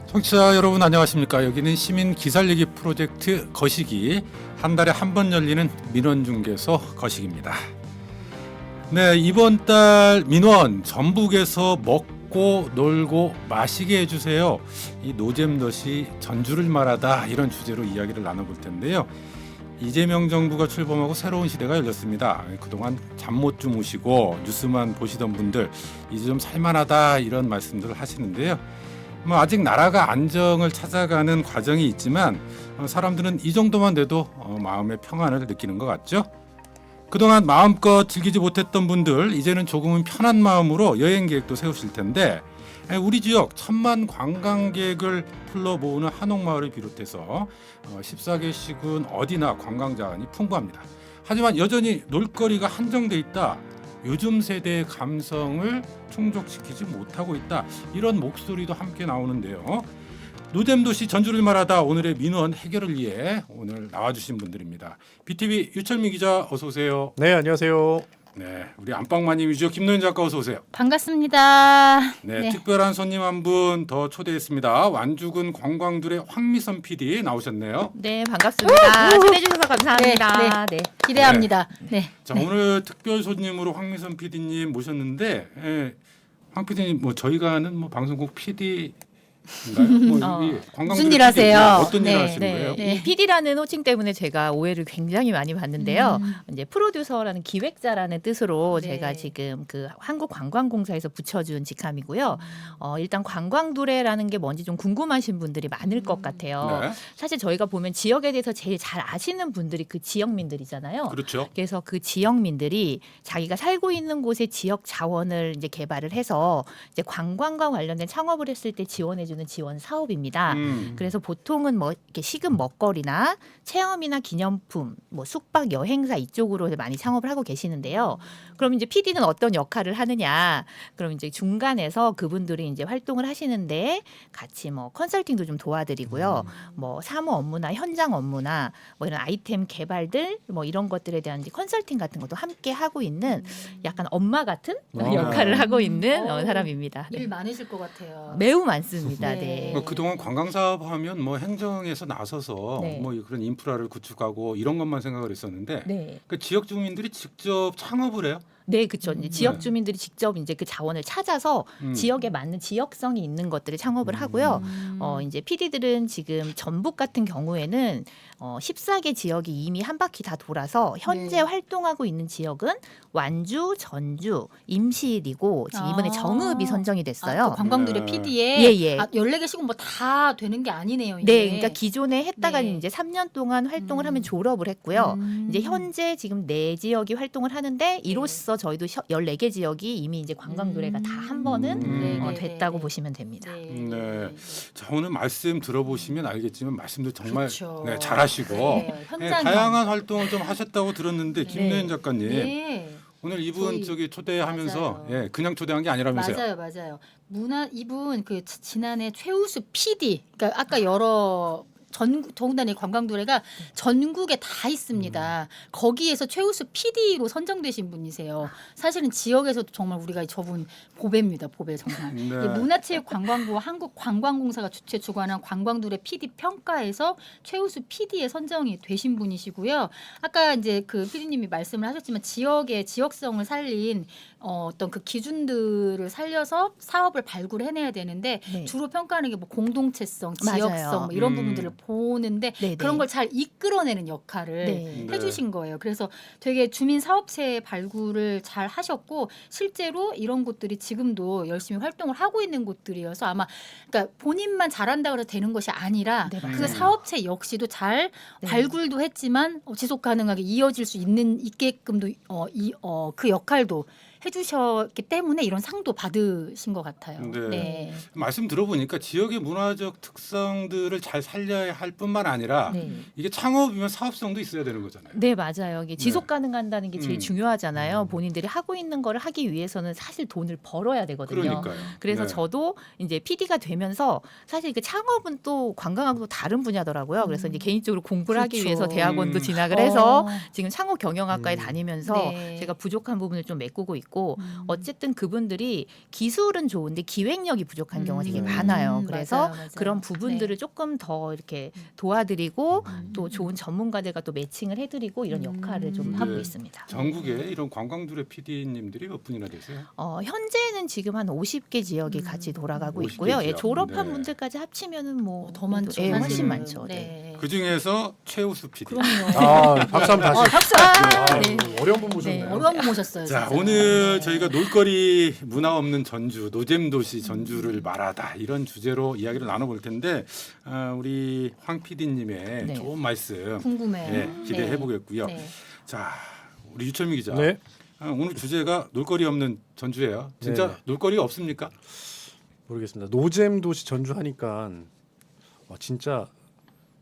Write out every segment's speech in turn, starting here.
청취자 여러분 안녕하십니까. 여기는 시민 기살리기 프로젝트 거시기, 한 달에 한 번 열리는 민원중개소 거시기입니다. 네, 이번 달 민원 전북에서 먹고 놀고 마시게 해주세요. 이 노잼덫이 전주를 말하다, 이런 주제로 이야기를 나눠볼 텐데요. 이재명 정부가 출범하고 새로운 시대가 열렸습니다. 그동안 잠 못 주무시고 뉴스만 보시던 분들 이제 좀 살만하다, 이런 말씀들을 하시는데요. 아직 나라가 안정을 찾아가는 과정이 있지만 사람들은 이 정도만 돼도 마음의 평안을 느끼는 것 같죠. 그동안 마음껏 즐기지 못했던 분들, 이제는 조금은 편한 마음으로 여행 계획도 세우실 텐데, 우리 지역 1,000만 관광객을 풀러 모으는 한옥마을을 비롯해서 14개씩은 어디나 관광 자원이 풍부합니다. 하지만 여전히 놀거리가 한정돼 있다, 요즘 세대의 감성을 충족시키지 못하고 있다, 이런 목소리도 함께 나오는데요. 노잼도시 전주를 말하다, 오늘의 민원 해결을 위해 오늘 나와주신 분들입니다. BTV 유철민 기자, 어서 오세요. 네, 안녕하세요. 네, 우리 안방마님이죠. 김노현 작가, 어서 오세요. 반갑습니다. 네, 특별한 손님 한 분 더 초대했습니다. 완주군 관광둘의 황미선 PD 나오셨네요. 네, 반갑습니다. 초대해 주셔서 감사합니다. 네. 기대합니다. 네. 자, 오늘 특별 손님으로 황미선 PD님 모셨는데, 황 PD님 저희가 아는 방송국 PD 무슨 일 하세요? 어떤 일 하시는 거예요? 이 PD라는 호칭 때문에 제가 오해를 굉장히 많이 받는데요. 이제 프로듀서라는 기획자라는 뜻으로 네. 제가 지금 그 한국관광공사에서 붙여준 직함이고요. 일단 관광두레라는 게 뭔지 좀 궁금하신 분들이 많을 것 같아요. 네, 사실 저희가 보면 지역에 대해서 제일 잘 아시는 분들이 그 지역민들이잖아요. 그렇죠. 그래서 그 지역민들이 자기가 살고 있는 곳의 지역 자원을 이제 개발을 해서 이제 관광과 관련된 창업을 했을 때 지원해주는 지원 사업입니다. 그래서 보통은 이렇게 식은 먹거리나 체험이나 기념품, 숙박 여행사 이쪽으로 많이 창업을 하고 계시는데요. 그럼 이제 PD는 어떤 역할을 하느냐? 그럼 이제 중간에서 그분들이 이제 활동을 하시는데 같이 컨설팅도 좀 도와드리고요. 사무 업무나 현장 업무나 이런 아이템 개발들 이런 것들에 대한 이제 컨설팅 같은 것도 함께 하고 있는 약간 엄마 같은 역할을 하고 있는 사람입니다. 일 많으실 것 같아요. 매우 많습니다. 네. 그동안 관광 사업 하면 행정에서 나서서 네. 그런 인프라를 구축하고 이런 것만 생각을 했었는데, 네. 그 지역 주민들이 직접 창업을 해요? 네, 그렇죠. 이제 지역 주민들이 직접 이제 그 자원을 찾아서 지역에 맞는 지역성이 있는 것들을 창업을 하고요. 이제 PD들은 지금 전북 같은 경우에는 14개 지역이 이미 한 바퀴 다 돌아서 현재 네. 활동하고 있는 지역은 완주, 전주, 임실이고 지금 이번에 정읍이 선정이 됐어요. 그 관광들의 네. PD에 예. 14개씩은 다 되는 게 아니네요. 이게. 네, 그러니까 기존에 했다가 네. 이제 3년 동안 활동을 하면 졸업을 했고요. 이제 현재 지금 4지역이 활동을 하는데 이로써 저희도 14개 지역이 이미 이제 관광도래가 다 한 번은 됐다고 보시면 됩니다. 네. 자, 오늘 말씀 들어보시면 알겠지만 말씀도 정말 그렇죠. 잘하시고 현장 다양한 활동을 좀 하셨다고 들었는데, 김노현 작가님, 네. 오늘 이분 저희- 초대하면서 맞아요. 그냥 초대한 게 아니라면서요? 맞아요. 이분 지난해 최우수 PD. 그러니까 아까 여러 더군다나 이 관광도래가 전국에 다 있습니다. 거기에서 최우수 PD로 선정되신 분이세요. 사실은 지역에서도 정말 우리가 저분 보배입니다. 보배 정말. 네. 이 문화체육관광부 한국관광공사가 주최 주관한 관광도래 PD 평가에서 최우수 PD에 선정이 되신 분이시고요. 아까 이제 그 PD님이 말씀을 하셨지만 지역의 지역성을 살린 어떤 그 기준들을 살려서 사업을 발굴해내야 되는데 네. 주로 평가하는 게 맞아요. 공동체성, 지역성 이런 부분들을 보는데 네, 그런 네. 걸 잘 이끌어내는 역할을 네. 해주신 거예요. 그래서 되게 주민 사업체 발굴을 잘 하셨고 실제로 이런 곳들이 지금도 열심히 활동을 하고 있는 곳들이어서 아마 그러니까 본인만 잘한다고 해서 되는 것이 아니라 네, 그 맞아요. 사업체 역시도 잘 네. 발굴도 했지만 지속 가능하게 이어질 수 있게끔도 그 역할도 해주셨기 때문에 이런 상도 받으신 것 같아요. 네. 말씀 들어보니까 지역의 문화적 특성들을 잘 살려야 할 뿐만 아니라 네. 이게 창업이면 사업성도 있어야 되는 거잖아요. 네, 맞아요. 이게 지속 가능한다는 게 제일 음. 중요하잖아요. 본인들이 하고 있는 거를 하기 위해서는 사실 돈을 벌어야 되거든요. 그러니까요. 그래서 네. 저도 이제 PD가 되면서 사실 그 창업은 또 관광하고 또 다른 분야더라고요. 그래서 이제 개인적으로 공부를 하기 그렇죠. 위해서 대학원도 진학을 어. 해서 지금 창업 경영학과에 다니면서 네. 제가 부족한 부분을 좀 메꾸고 있고 있고 어쨌든 그분들이 기술은 좋은데 기획력이 부족한 경우가 되게 많아요. 그래서 맞아요. 그런 부분들을 네. 조금 더 이렇게 도와드리고 또 좋은 전문가들과 또 매칭을 해드리고 이런 역할을 좀 하고 네. 있습니다. 전국에 이런 관광두레 PD님들이 몇 분이나 되세요? 현재는 지금 한 50개 지역이 같이 돌아가고 50개 있고요. 예, 지역. 졸업한 네. 분들까지 합치면은 뭐 더 많죠. 예, 훨씬 사실은. 많죠. 네. 네. 그 중에서 최우수 PD. 그럼요. 아, 박수 한번 다시. 박수. 네. 어려운 분 모셨네요. 네. 어려운 분 모셨어요. 자, 진짜. 오늘 네. 저희가 놀거리 문화 없는 전주, 노잼 도시 전주를 말하다 이런 주제로 이야기를 나눠볼 텐데 우리 황 PD님의 네. 좋은 말씀 궁금해요. 예, 기대해 네. 보겠고요. 네. 자, 우리 유철미 기자. 네. 오늘 주제가 놀거리 없는 전주예요. 진짜 네. 놀거리가 없습니까? 모르겠습니다. 노잼 도시 전주 하니까 진짜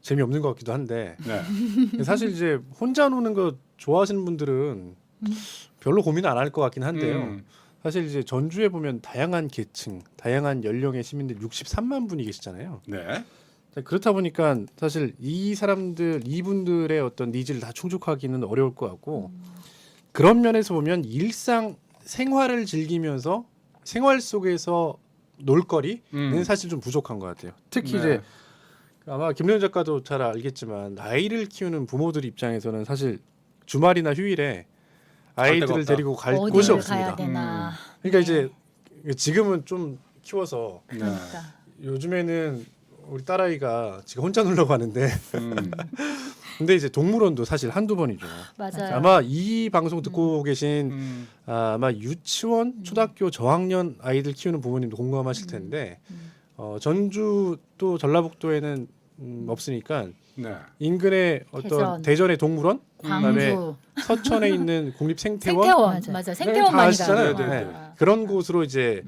재미없는 것 같기도 한데 네. 사실 이제 혼자 노는 거 좋아하시는 분들은 별로 고민 안 할 것 같긴 한데요. 음. 사실 이제 전주에 보면 다양한 계층, 다양한 연령의 시민들 63만 분이 계시잖아요. 네. 그렇다 보니까 사실 이분들의 어떤 니즈를 다 충족하기는 어려울 것 같고 그런 면에서 보면 일상 생활을 즐기면서 생활 속에서 놀거리는 사실 좀 부족한 것 같아요. 특히 네. 이제 아마 김래현 작가도 잘 알겠지만 아이를 키우는 부모들 입장에서는 사실 주말이나 휴일에 갈 데가 아이들을 없다. 데리고 갈 어디를 곳이 가야 없습니다. 되나. 그러니까 네. 이제 지금은 좀 키워서 네. 그러니까. 요즘에는 우리 딸아이가 지금 혼자 놀러 가는데 음. 근데 이제 동물원도 사실 한두 번이죠. 맞아요. 아마 이 방송 듣고 계신 음. 아마 유치원, 초등학교 저학년 아이들 키우는 부모님도 공감하실 텐데 전주 또 전라북도에는 없으니까 네. 인근의 어떤 대전의 동물원, 그다음에 광주, 서천에 있는 국립생태원 생태원 맞아요. 맞아. 네, 생태원 다 많이 아시잖아요. 가요. 네, 네. 그런 곳으로 이제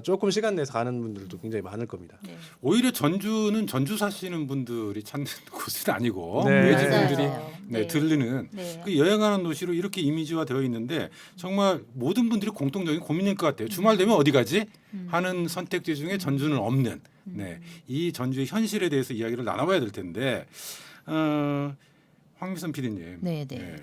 조금 시간 내서 가는 분들도 굉장히 많을 겁니다. 네. 오히려 전주는 전주 사시는 분들이 찾는 곳은 아니고 네. 외지분들이 맞아요. 네, 들르는 네. 그 여행하는 도시로 이렇게 이미지화 되어 있는데 정말 모든 분들이 공통적인 고민일 것 같아요. 주말 되면 어디 가지 하는 선택지 중에 전주는 없는. 네, 이 전주의 현실에 대해서 이야기를 나눠봐야 될 텐데 황미선 PD님, 네, 네.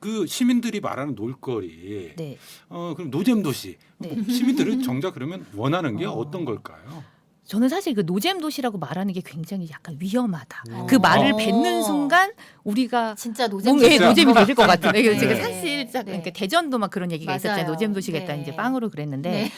그 시민들이 말하는 놀거리, 네. 그럼 노잼 도시 네. 시민들은 정작 그러면 원하는 게 어떤 걸까요? 저는 사실 그 노잼 도시라고 말하는 게 굉장히 약간 위험하다. 음. 그 말을 어. 뱉는 순간 우리가 진짜 노잼 뭔가 진짜. 노잼이 되실 것 같은데 네. 제가 사실 딱 네. 그러니까 대전도 막 그런 얘기가 맞아요. 있었잖아요. 노잼 도시가 있다 네. 이제 빵으로 그랬는데 네.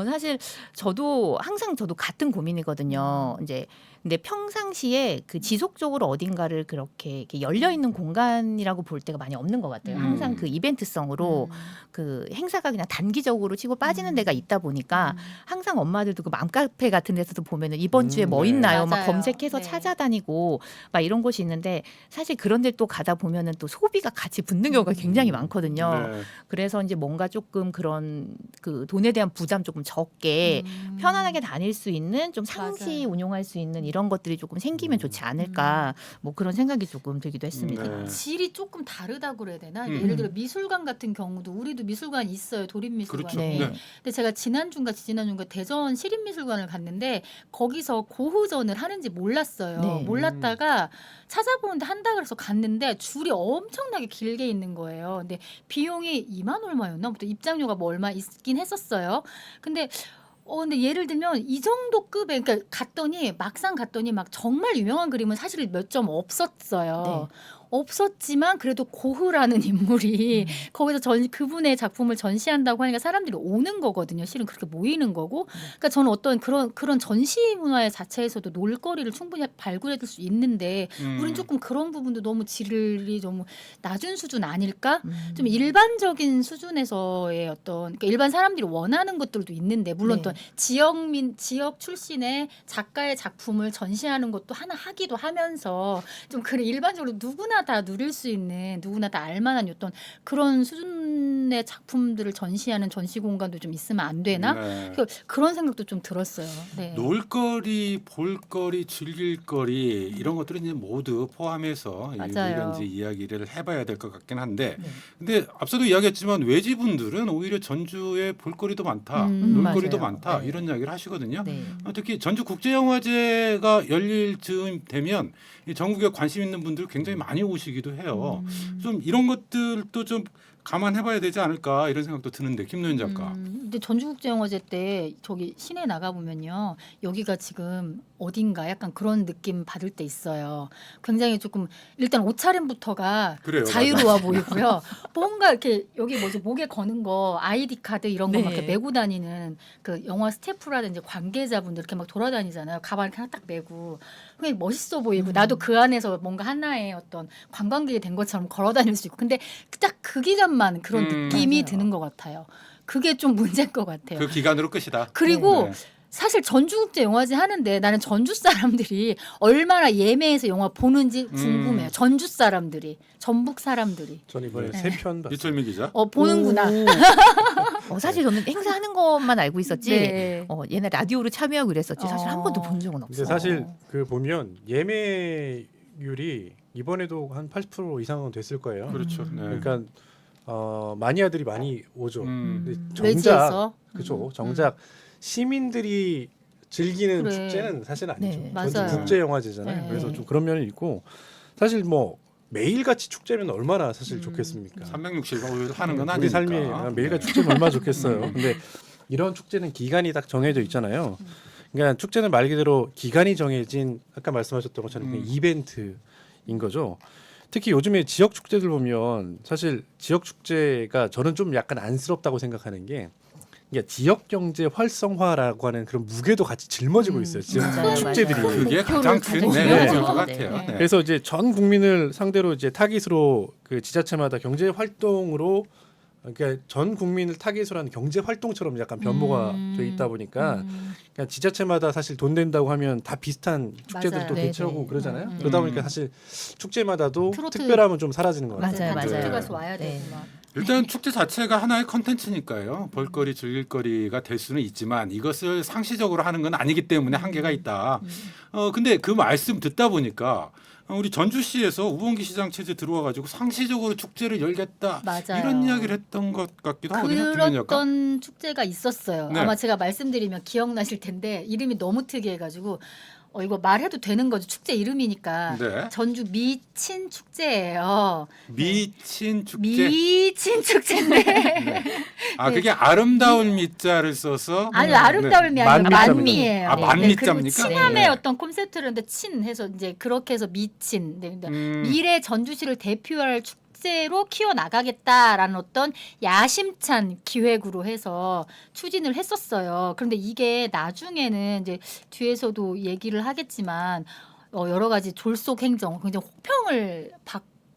사실 저도 항상 같은 고민이거든요. 이제 근데 평상시에 그 지속적으로 어딘가를 그렇게 이렇게 열려 있는 공간이라고 볼 때가 많이 없는 것 같아요. 항상 그 이벤트성으로 그 행사가 그냥 단기적으로 치고 빠지는 데가 있다 보니까 항상 엄마들도 그 맘카페 같은 데서도 보면은 이번 주에 뭐 네. 있나요? 막 맞아요. 검색해서 네. 찾아다니고 막 이런 곳이 있는데 사실 그런 데 또 가다 보면은 또 소비가 같이 붙는 경우가 굉장히 많거든요. 네. 그래서 이제 뭔가 조금 그런 그 돈에 대한 부담 조금 적게 편안하게 다닐 수 있는 좀 상시 맞아요. 운용할 수 있는 이런 것들이 조금 생기면 좋지 않을까 뭐 그런 생각이 조금 들기도 했습니다. 네. 질이 조금 다르다고 그래야 되나? 음. 예를 들어 미술관 같은 경우도 우리도 미술관 있어요. 도립미술관. 그렇죠. 네. 네. 근데 제가 지난주인가 지지난주인가 대전 시립미술관을 갔는데 거기서 고흐전을 하는지 몰랐어요. 네. 몰랐다가 찾아보는데 한다 그래서 갔는데 줄이 엄청나게 길게 있는 거예요. 근데 비용이 2만 얼마였나? 부터 입장료가 뭐 얼마 있긴 했었어요. 근데 예를 들면 이 정도 급에 그러니까 막상 갔더니 막 정말 유명한 그림은 사실 몇 점 없었어요. 없었지만 그래도 고흐라는 인물이 거기서 그분의 작품을 전시한다고 하니까 사람들이 오는 거거든요. 실은 그렇게 모이는 거고. 그러니까 저는 어떤 그런 전시 문화 자체에서도 놀거리를 충분히 발굴해둘 수 있는데 우린 조금 그런 부분도 너무 질이 너무 낮은 수준 아닐까? 좀 일반적인 수준에서의 그러니까 일반 사람들이 원하는 것들도 있는데 물론 네. 또 지역 출신의 작가의 작품을 전시하는 것도 하나 하기도 하면서 좀 그래 일반적으로 누구나 다 누릴 수 있는 누구나 다 알만한 어떤 그런 수준의 작품들을 전시하는 전시 공간도 좀 있으면 안 되나? 네. 그런 생각도 좀 들었어요. 네. 놀거리, 볼거리, 즐길거리 이런 것들은 이제 모두 포함해서 맞아요. 이제 이야기를 해봐야 될 것 같긴 한데, 네. 근데 앞서도 이야기했지만 외지분들은 오히려 전주에 볼거리도 많다, 놀거리도 맞아요. 많다 네. 이런 이야기를 하시거든요. 네. 특히 전주 국제영화제가 열릴 즈음 되면 이 전국에 관심 있는 분들 굉장히 많이 오시기도 해요. 좀 이런 것들도 좀 감안해봐야 되지 않을까 이런 생각도 드는데 김노현 작가. 근데 전주국제영화제 때 저기 시내 나가 보면요, 여기가 지금 어딘가 약간 그런 느낌 받을 때 있어요. 굉장히 조금 일단 옷차림부터가 그래요, 자유로워 보이고요. 뭔가 이렇게 여기 뭐지 목에 거는 거 아이디 카드 이런 거 막 네. 이렇게 메고 다니는 그 영화 스태프라든지 관계자분들 이렇게 막 돌아다니잖아요. 가방 이렇게 딱 메고 그게 멋있어 보이고 나도 그 안에서 뭔가 하나의 어떤 관광객이 된 것처럼 걸어다닐 수 있고 근데 딱 그 기간만 그런 느낌이 맞아요. 드는 것 같아요. 그게 좀 문제인 것 같아요. 그 기간으로 끝이다. 그리고 네. 사실 전주국제영화제 하는데 나는 전주 사람들이 얼마나 예매해서 영화 보는지 궁금해요. 전주 사람들이, 전북 사람들이. 전 이번에 네. 3편 봤어요. 이철미 기자. 보는구나. 사실 저는 행사하는 것만 알고 있었지. 네. 얘네 라디오로 참여하고 그랬었지. 사실 한 번도 본 적은 없어. 근데 사실 그 보면 예매율이 이번에도 한 80% 이상은 됐을 거예요. 그렇죠. 네. 그러니까 마니아들이 많이 오죠. 음. 근데 정작 외지에서. 그죠. 정작 시민들이 즐기는 그래. 축제는 사실 아니죠. 네. 전주 맞아요. 국제 영화제잖아요. 네. 그래서 좀 그런 면이 있고 사실 뭐 매일같이 축제면 얼마나 사실 좋겠습니까? 360일 하는 건 아니니까. 우리 삶이 매일같이 축제면 얼마나 좋겠어요. 근데 이런 축제는 기간이 딱 정해져 있잖아요. 그러니까 축제는 말 그대로 기간이 정해진 아까 말씀하셨던 것처럼 그냥 이벤트인 거죠. 특히 요즘에 지역 축제들 보면 사실 지역 축제가 저는 좀 약간 안쓰럽다고 생각하는 게 그러니까 지역 경제 활성화라고 하는 그런 무게도 같이 짊어지고 있어요. 지금 맞아요, 축제들이. 맞아요. 그게 목표를 가장 큰 가지고 네, 있어요. 것 네. 같아요. 네. 그래서 이제 전 국민을 상대로 이제 타깃으로 그 지자체마다 경제 활동으로 그러니까 전 국민을 타깃으로 하는 경제 활동처럼 약간 변모가 돼 있다 보니까 그러니까 지자체마다 사실 돈 낸다고 하면 다 비슷한 축제들도 맞아요. 개최하고 네네. 그러잖아요. 음. 그러다 보니까 사실 축제마다도 트로트. 특별함은 좀 사라지는 것 같아요. 맞아요, 맞아요. 트로트 가수 와야 네. 되구만. 일단 축제 자체가 하나의 컨텐츠니까요. 볼거리, 즐길거리가 될 수는 있지만 이것을 상시적으로 하는 건 아니기 때문에 한계가 있다. 근데 그 말씀 듣다 보니까 우리 전주시에서 우범기 시장 체제 들어와 가지고 상시적으로 축제를 열겠다. 맞아요. 이런 이야기를 했던 것 같기도 하거든요. 김현희 작가. 그랬던 축제가 있었어요. 네. 아마 제가 말씀드리면 기억나실 텐데 이름이 너무 특이해가지고 이거 말해도 되는 거죠. 축제 이름이니까. 네. 전주 미친 축제예요. 미친 축제. 미친 축제인데 네. 아 그게 아름다울 미자를 써서 아니 아름다울 미 아니라 만미자입니다. 만미예요. 아, 만미자입니까? 그리고 친함의 네. 어떤 콘셉트를 근데 친해서 이제 그렇게 해서 미친 네, 근데 음. 미래 전주시를 대표할 축제로 키워 나가겠다라는 어떤 야심찬 기획으로 해서 추진을 했었어요. 그런데 이게 나중에는 이제 뒤에서도 얘기를 하겠지만 여러 가지 졸속 행정, 굉장히 혹평을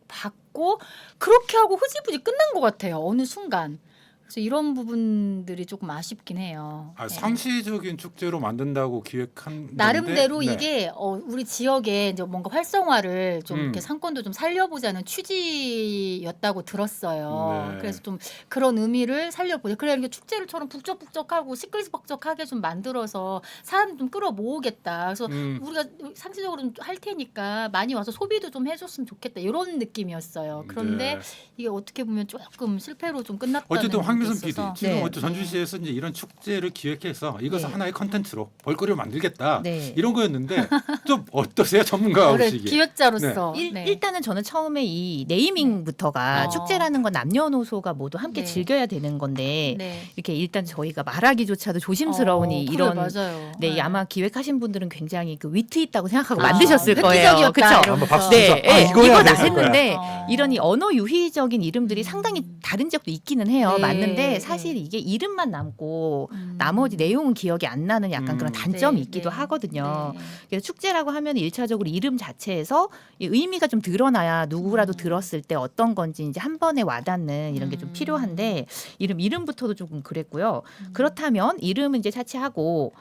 받고 그렇게 하고 흐지부지 끝난 것 같아요. 어느 순간. 그래서 이런 부분들이 조금 아쉽긴 해요. 아, 네. 상시적인 축제로 만든다고 기획한 나름대로 건데, 네. 이게 우리 지역에 이제 뭔가 활성화를 좀 음. 이렇게 상권도 좀 살려보자는 취지였다고 들었어요. 네. 그래서 좀 그런 의미를 살려보자. 그래 이렇게 축제를처럼 북적북적하고 시끌벅적하게 좀 만들어서 사람 좀 끌어모으겠다. 그래서 우리가 상시적으로 좀 할 테니까 많이 와서 소비도 좀 해줬으면 좋겠다. 이런 느낌이었어요. 그런데 네. 이게 어떻게 보면 조금 실패로 좀 끝났다는 어쨌든 황교선 게 PD 있어서. 지금 네. 어쨌든 전주시에서 이제 이런 축제를 기획해서 이것을 네. 하나의 컨텐츠로 볼거리로 만들겠다 네. 이런 거였는데 좀 어떠세요 전문가가 그래, 보시기에? 기획자로서 네. 일단은 저는 처음에 이 네이밍부터가 네. 축제라는 건 남녀노소가 모두 함께 네. 즐겨야 되는 건데 네. 이렇게 일단 저희가 말하기조차도 조심스러운 이 그래, 이런 맞아요. 네, 아마 기획하신 분들은 굉장히 그 위트 있다고 생각하고 아, 만드셨을 거예요. 획기적이었다, 그렇죠? 이러면서. 한번 박수 네, 쳐서 네, 이거야 이건 됐을 알았는데 거야. 이런 이 언어 유희적인 이름들이 상당히 다른 지역도 있기는 해요. 네, 맞는데 사실 네. 이게 이름만 남고 나머지 내용은 기억이 안 나는 약간 그런 단점이 있기도 하거든요. 그래서 축제라고 하면 1차적으로 이름 자체에서 이 의미가 좀 드러나야 누구라도 들었을 때 어떤 건지 이제 한 번에 와닿는 이런 게 좀 필요한데 이름부터도 조금 그랬고요. 그렇다면 이름은 이제 차치하고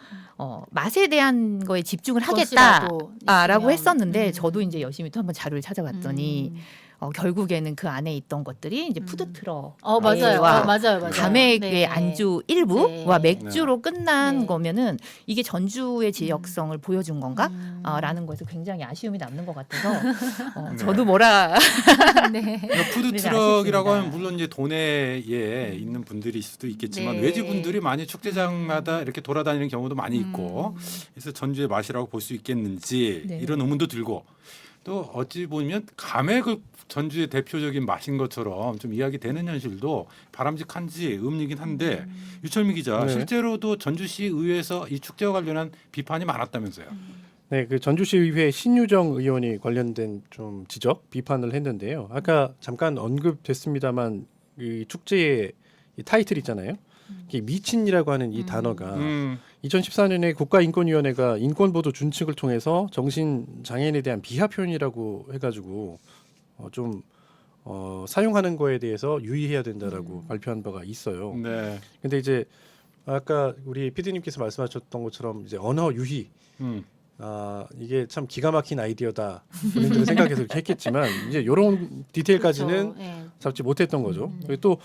맛에 대한 거에 집중을 하겠다라고 있으면. 했었는데 저도 이제 열심히 또 한번 자료를 찾아봤더니 결국에는 그 안에 있던 것들이 이제 푸드 트럭 맞아요. 와 맞아요. 감액의 네. 안주 일부와 네. 맥주로 끝난 네. 거면은 이게 전주의 지역성을 보여준 건가? 라는 거에서 굉장히 아쉬움이 남는 것 같아서 네. 저도 뭐라 네. 푸드 네, 트럭이라고 아쉽습니다. 하면 물론 이제 도내에 있는 분들일 수도 있겠지만 네. 외지 분들이 많이 축제장마다 이렇게 돌아다니는 경우도 많이 있고 그래서 전주의 맛이라고 볼 수 있겠는지 네. 이런 의문도 들고 또 어찌 보면 감액을 전주의 대표적인 맛인 것처럼 좀 이야기되는 현실도 바람직한지 의문이긴 한데 유철민 기자 네. 실제로도 전주시 의회에서 이 축제와 관련한 비판이 많았다면서요. 네, 그 전주시의회 신유정 의원이 관련된 좀 지적, 비판을 했는데요. 아까 잠깐 언급됐습니다만 이 축제의 이 타이틀 있잖아요. 이게 미친이라고 하는 이 단어가 2014년에 국가인권위원회가 인권보도 준칙을 통해서 정신장애인에 대한 비하 표현이라고 해가지고 좀 사용하는 거에 대해서 유의해야 된다라고 발표한 바가 있어요. 네. 근데 이제 아까 우리 PD님께서 말씀하셨던 것처럼 이제 언어 유희 이게 참 기가 막힌 아이디어다. 본인들은 생각해서 이렇게 했겠지만 이제 이런 디테일까지는 그렇죠. 예. 잡지 못했던 거죠. 그리고 또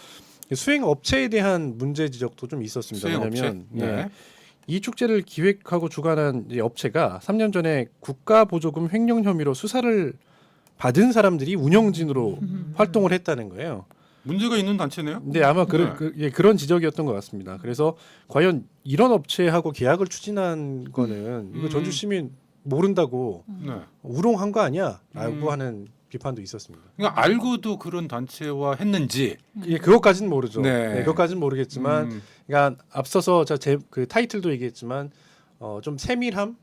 수행 업체에 대한 문제 지적도 좀 있었습니다. 수행업체? 왜냐하면 네. 이 축제를 기획하고 주관한 이 업체가 3년 전에 국가보조금 횡령 혐의로 수사를 받은 사람들이 운영진으로 활동을 했다는 거예요. 문제가 있는 단체네요. 근데 아마 네. 그런 지적이었던 것 같습니다. 그래서 과연 이런 업체하고 계약을 추진한 거는 이거 전주 시민 모른다고 네. 우롱한 거 아니야?라고 하는 비판도 있었습니다. 그러니까 알고도 그런 단체와 했는지. 예, 그것까지는 모르죠. 네. 네, 그것까지는 모르겠지만, 그러니까 앞서서 그 타이틀도 얘기했지만 좀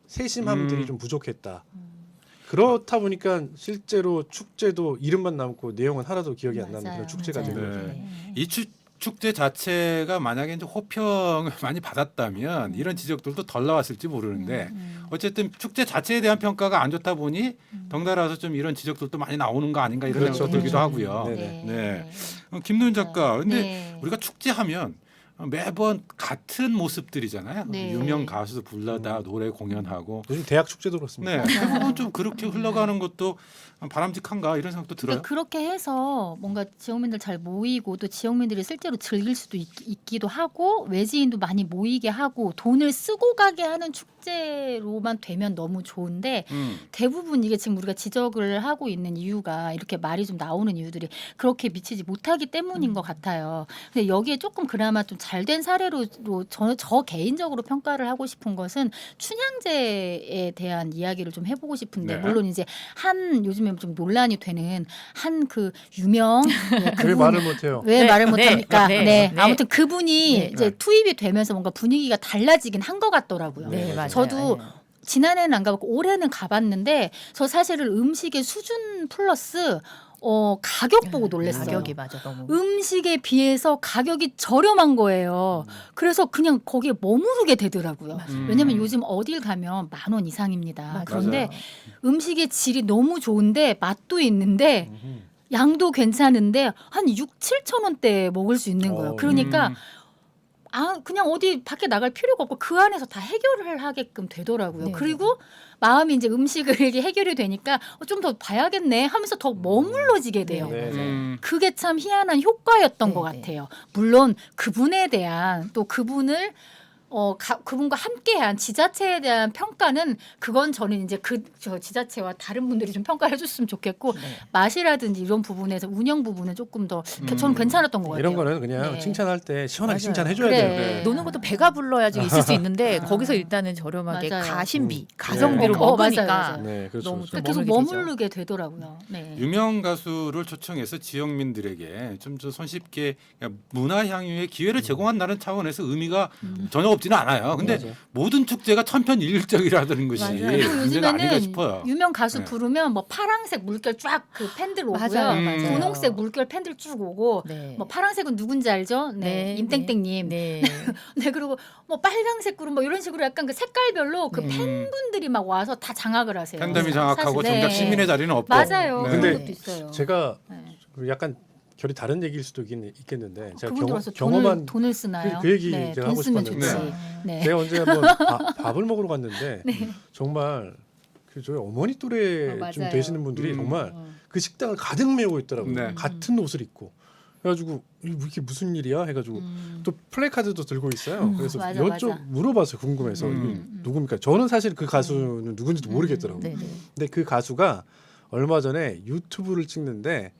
세심함들이 좀 부족했다. 그렇다 보니까 실제로 축제도 이름만 남고 내용은 하나도 기억이 안 나는 맞아요. 그런 축제가 맞아요. 된 거죠. 네. 이 축제 자체가 만약에 이제 호평을 많이 받았다면 이런 지적들도 덜 나왔을지 모르는데 어쨌든 축제 자체에 대한 평가가 안 좋다 보니 덩달아서 좀 이런 지적들도 많이 나오는 거 아닌가 이런 그렇죠, 생각도 들기도 그렇죠. 하고요. 네. 네. 김노현 작가, 근데 네. 우리가 축제하면 매번 같은 모습들이잖아요. 네. 유명 가수 불러다 노래 공연하고. 요즘 대학 축제도 그렇습니다. 네, 대부분 좀 그렇게 흘러가는 것도 바람직한가 이런 생각도 들어요. 그러니까 그렇게 해서 뭔가 지역민들 잘 모이고 또 지역민들이 실제로 즐길 수도 있기도 하고 외지인도 많이 모이게 하고 돈을 쓰고 가게 하는 축제로만 되면 너무 좋은데 대부분 이게 지금 우리가 지적을 하고 있는 이유가 이렇게 말이 좀 나오는 이유들이 그렇게 미치지 못하기 때문인 것 같아요. 근데 여기에 조금 그나마 좀 잘된 사례로 저 개인적으로 평가를 하고 싶은 것은 춘향제에 대한 이야기를 좀 해보고 싶은데 네. 물론 이제 한 요즘에 좀 논란이 되는 한 그 유명 왜 말을 못해요? 왜 네, 말을 네, 못합니까? 네, 네, 네. 아무튼 그분이 네. 이제 투입이 되면서 뭔가 분위기가 달라지긴 한 것 같더라고요. 네, 맞아요. 저도 네. 지난해는 안 가봤고 올해는 가봤는데 저 사실은 음식의 수준 플러스 가격 보고 놀랐어요. 가격이 맞아 너무. 음식에 비해서 가격이 저렴한 거예요. 그래서 그냥 거기에 머무르게 되더라고요. 왜냐면 요즘 어딜 가면 10,000원 이상입니다. 맞아요. 그런데 음식의 질이 너무 좋은데 맛도 있는데 양도 괜찮은데 한 6, 7천 원대에 먹을 수 있는 거예요. 그러니까 그냥 어디 밖에 나갈 필요가 없고 그 안에서 다 해결을 하게끔 되더라고요. 네, 그리고 마음이 이제 음식을 이렇게 해결이 되니까 좀 더 봐야겠네 하면서 더 머물러지게 돼요. 네. 그게 참 희한한 효과였던 네, 것 네. 같아요. 물론 그분에 대한 또 그분을 그분과 함께한 지자체에 대한 평가는 그건 저는 이제 저 지자체와 다른 분들이 좀 평가를 해줬으면 좋겠고 네. 맛이라든지 이런 부분에서 운영 부분은 조금 더 저는 괜찮았던 것 같아요. 이런 거는 그냥 네. 칭찬할 때 시원하게 맞아요. 칭찬해줘야 그래. 돼요. 네. 노는 것도 배가 불러야지 있을 수 있는데 거기서 일단은 저렴하게 맞아요. 가심비, 가성비로 네. 먹으니까 맞아요. 네, 그렇죠. 너무 그렇죠. 좀 계속 머물게 되죠. 머무르게 되더라고요. 네. 유명 가수를 초청해서 지역민들에게 좀 손쉽게 문화 향유의 기회를 제공한다는 차원에서 의미가 전혀 없지는 않아요. 근데 맞아요. 모든 축제가 천편일률적이라는 것이 맞아요. 그리고 문제가 아닌가 요즘에는 싶어요. 유명 가수 네. 부르면 뭐 파랑색 물결 쫙 그 팬들 오고요. 맞아요, 맞아요. 분홍색 물결 팬들 쭉 오고 네. 뭐 파랑색은 누군지 알죠? 네, 임땡땡님. 네. 네 그리고 뭐 빨강색 그룹 뭐 이런 식으로 약간 그 색깔별로 그 네. 팬분들이 막 와서 다 장악을 하세요. 팬덤이 장악하고 사실, 정작 네. 시민의 자리는 없고. 맞아요. 네. 그런 근데 것도 있어요. 제가 네. 약간 결이 다른 얘기일 수도 있겠는데 제가 그분들 와서 경험한 돈을 쓰나요? 그 얘기 네, 제가 돈 하고 쓰면 싶었는데 좋지. 네. 제가 언제 한번 밥을 먹으러 갔는데 정말 그 저희 어머니 또래 좀 맞아요. 되시는 분들이 정말 그 식당을 가득 메우고 있더라고요. 네. 같은 옷을 입고. 그래가지고 이게 무슨 일이야 해가지고 또 플래카드도 들고 있어요. 그래서 맞아, 맞아. 물어봤어요. 궁금해서 이게 누굽니까? 저는 사실 그 가수는 누군지도 모르겠더라고요. 네, 네. 근데 그 가수가 얼마 전에 유튜브를 찍는데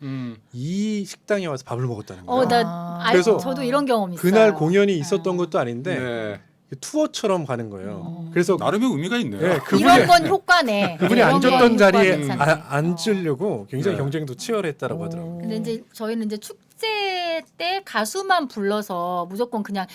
이 식당에 와서 밥을 먹었다는 거예요. 나 그래서 저도 이런 경험 있어요. 그날 공연이 있었던 것도 아닌데 네. 투어처럼 가는 거예요. 그래서 나름의 의미가 있네요. 예, 이런 건 효과네. 그분이 이런 앉았던 건 자리에 효과 괜찮네. 앉으려고 굉장히 네. 경쟁도 치열했다라고 하더라고요. 근데 이제 저희는 이제 축제 때 가수만 불러서 무조건 그냥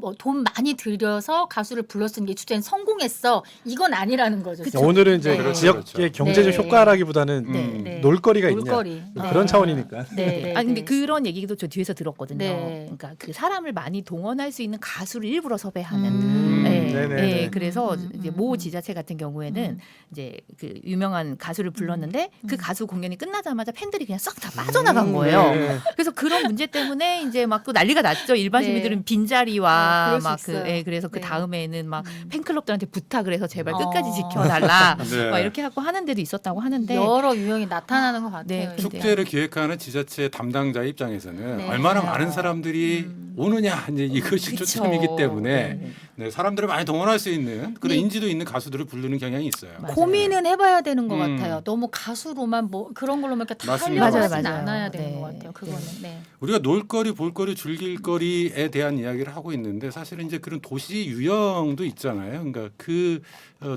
뭐 돈 많이 들여서 가수를 불렀으니 게 축제는 성공했어. 이건 아니라는 거죠. 오늘은 이제 네. 지역의 그렇죠. 경제적 네. 효과라기보다는 네, 네. 놀거리가 놀거리. 있냐 네. 그런 차원이니까. 네. 아니 근데 그런 얘기도 저 뒤에서 들었거든요. 네. 그러니까 그 사람을 많이 동원할 수 있는 가수를 일부러 섭외하는. 네네네. 네, 그래서 이제 모 음. 지자체 같은 경우에는 이제 그 유명한 가수를 불렀는데 그 가수 공연이 끝나자마자 팬들이 그냥 싹 다 빠져나간 거예요. 네. 그래서 그런 문제 때문에 이제 막 또 난리가 났죠. 일반 네. 시민들은 빈자리와 그럴 수 막 그 있어요. 그래서 그 네. 다음에는 막 팬클럽들한테 부탁을 해서 제발 어. 끝까지 지켜달라. 네. 막 이렇게 하고 하는 데도 있었다고 하는데 여러 유형이 나타나는 것 같아요. 네, 이제. 축제를 기획하는 지자체 담당자 입장에서는 네. 얼마나 많은 사람들이 오느냐 이제 이것이 그쵸. 초점이기 때문에 네. 네, 사람들을 많이 동원할 수 있는 그런 네. 인지도 있는 가수들을 부르는 경향이 있어요. 맞아요. 고민은 해봐야 되는 것 음. 같아요. 너무 가수로만 뭐 그런 걸로만 이렇게 다 맞습니다. 하려고 맞아요, 하진 맞아요. 않아야 되는 네. 것 같아요. 그거는. 네. 우리가 놀거리, 볼거리, 즐길거리에 대한 이야기를 하고 있는데 사실은 이제 그런 도시 유형도 있잖아요. 그러니까 그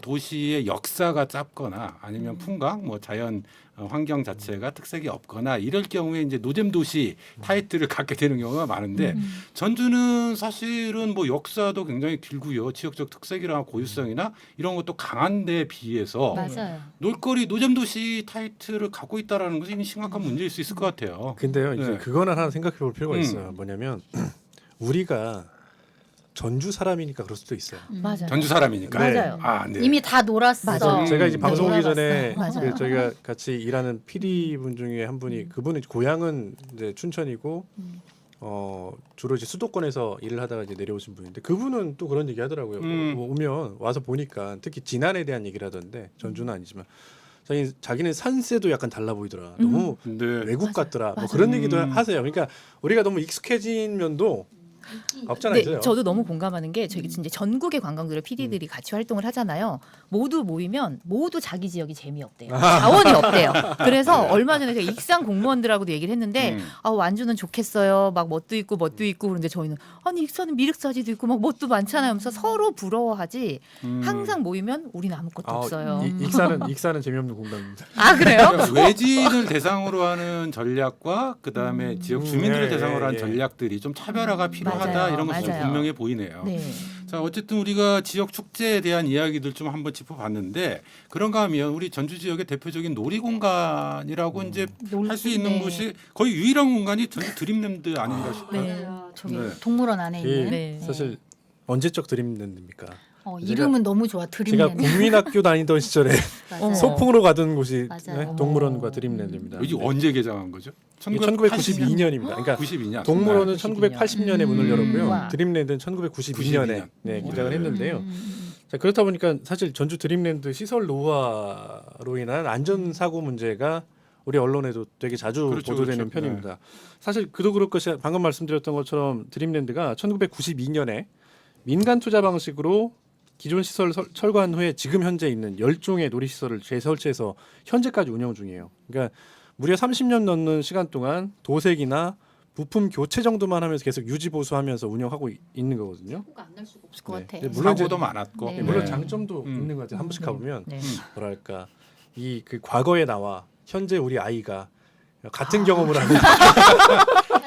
도시의 역사가 짧거나 아니면 풍광, 뭐 자연 환경 자체가 특색이 없거나 이럴 경우에 이제 노잼 도시 타이틀을 갖게 되는 경우가 많은데 전주는 사실은 뭐 역사도 굉장히 길고요. 지역적 특색이나 고유성이나 이런 것도 강한 데에 비해서 맞아요. 놀거리 노잼 도시 타이틀을 갖고 있다라는 것이 심각한 문제일 수 있을 것 같아요. 근데요, 이제 네. 그거는 하나 생각해 볼 필요가 있어요. 뭐냐면 우리가 전주 사람이니까 그럴 수도 있어요. 맞아요. 전주 사람이니까. 네. 맞아요. 아, 네. 이미 다 놀았어. 맞아요. 제가 이제 네, 방송 오기 놀아봤어. 전에 맞아요. 그 저희가 같이 일하는 PD 분 중에 한 분이 그분은 고향은 이제 춘천이고 주로 이제 수도권에서 일을 하다가 이제 내려오신 분인데 그분은 또 그런 얘기 하더라고요. 오면 와서 보니까 특히 진안에 대한 얘기를 하던데 전주는 아니지만 자기는 산세도 약간 달라 보이더라. 너무 네. 외국 맞아요. 같더라. 뭐 맞아요. 그런 얘기도 하세요. 그러니까 우리가 너무 익숙해진 면도 없잖아요. 네, 저도 너무 공감하는 게 저희 이제 전국의 관광들을 PD들이 같이 활동을 하잖아요. 모두 모이면 모두 자기 지역이 재미없대요. 자원이 없대요. 그래서 얼마 전에 제가 익산 공무원들하고도 얘기를 했는데 아, 완주는 좋겠어요. 막 멋도 있고 그런데 저희는 아니 익산은 미륵사지도 있고 막 멋도 많잖아요. 하면서 서로 부러워하지 항상 모이면 우리는 아무것도 없어요. 익산은 재미없는 공간입니다. 아 그래요? 그러니까 외지인을 대상으로 하는 전략과 그다음에 지역 주민들을 예, 대상으로 하는 예. 전략들이 좀 차별화가 필요하다 맞아요, 이런 것이 좀 맞아요. 분명해 보이네요. 네. 자 어쨌든 우리가 지역 축제에 대한 이야기들 좀 한번 짚어봤는데 그런가 하면 우리 전주 지역의 대표적인 놀이공간이라고 이제 할 수 있는 네. 곳이 거의 유일한 공간이 전주 드림랜드 아닌가 싶어요. 네. 저기 네. 동물원 안에 있는. 네. 사실 언제적 드림랜드입니까? 이름은 너무 좋아. 제가 드림랜드. 국민학교 다니던 시절에 맞아요. 소풍으로 가던 곳이 맞아요. 네, 동물원과 드림랜드입니다. 여기 언제 개장한 거죠? 1992년입니다. 그러니까 92년. 동물원은 네. 1980년에 문을 열었고요. 와. 드림랜드는 1992년에 92년. 개장을 했는데요. 자, 그렇다 보니까 사실 전주 드림랜드 시설 노후화로 인한 안전사고 문제가 우리 언론에도 되게 자주 그렇죠, 보도되는 그렇죠. 편입니다. 사실 그도 그럴 것이 방금 말씀드렸던 것처럼 드림랜드가 1992년에 민간 투자 방식으로 기존 시설 철거한 후에 지금 현재 있는 10종의 놀이시설을 재설치해서 현재까지 운영 중이에요. 그러니까 무려 30년 넘는 시간 동안 도색이나 부품 교체 정도만 하면서 계속 유지 보수하면서 운영하고 있는 거거든요. 사고가 안 날 수가 없을 것 네. 같아. 네, 물론 이제 사고도 많았고. 네. 물론 네. 장점도 음. 있는 것 같아요. 한 번씩 가보면 네. 뭐랄까 이 그 과거의 나와 현재 우리 아이가 같은 경험을 하는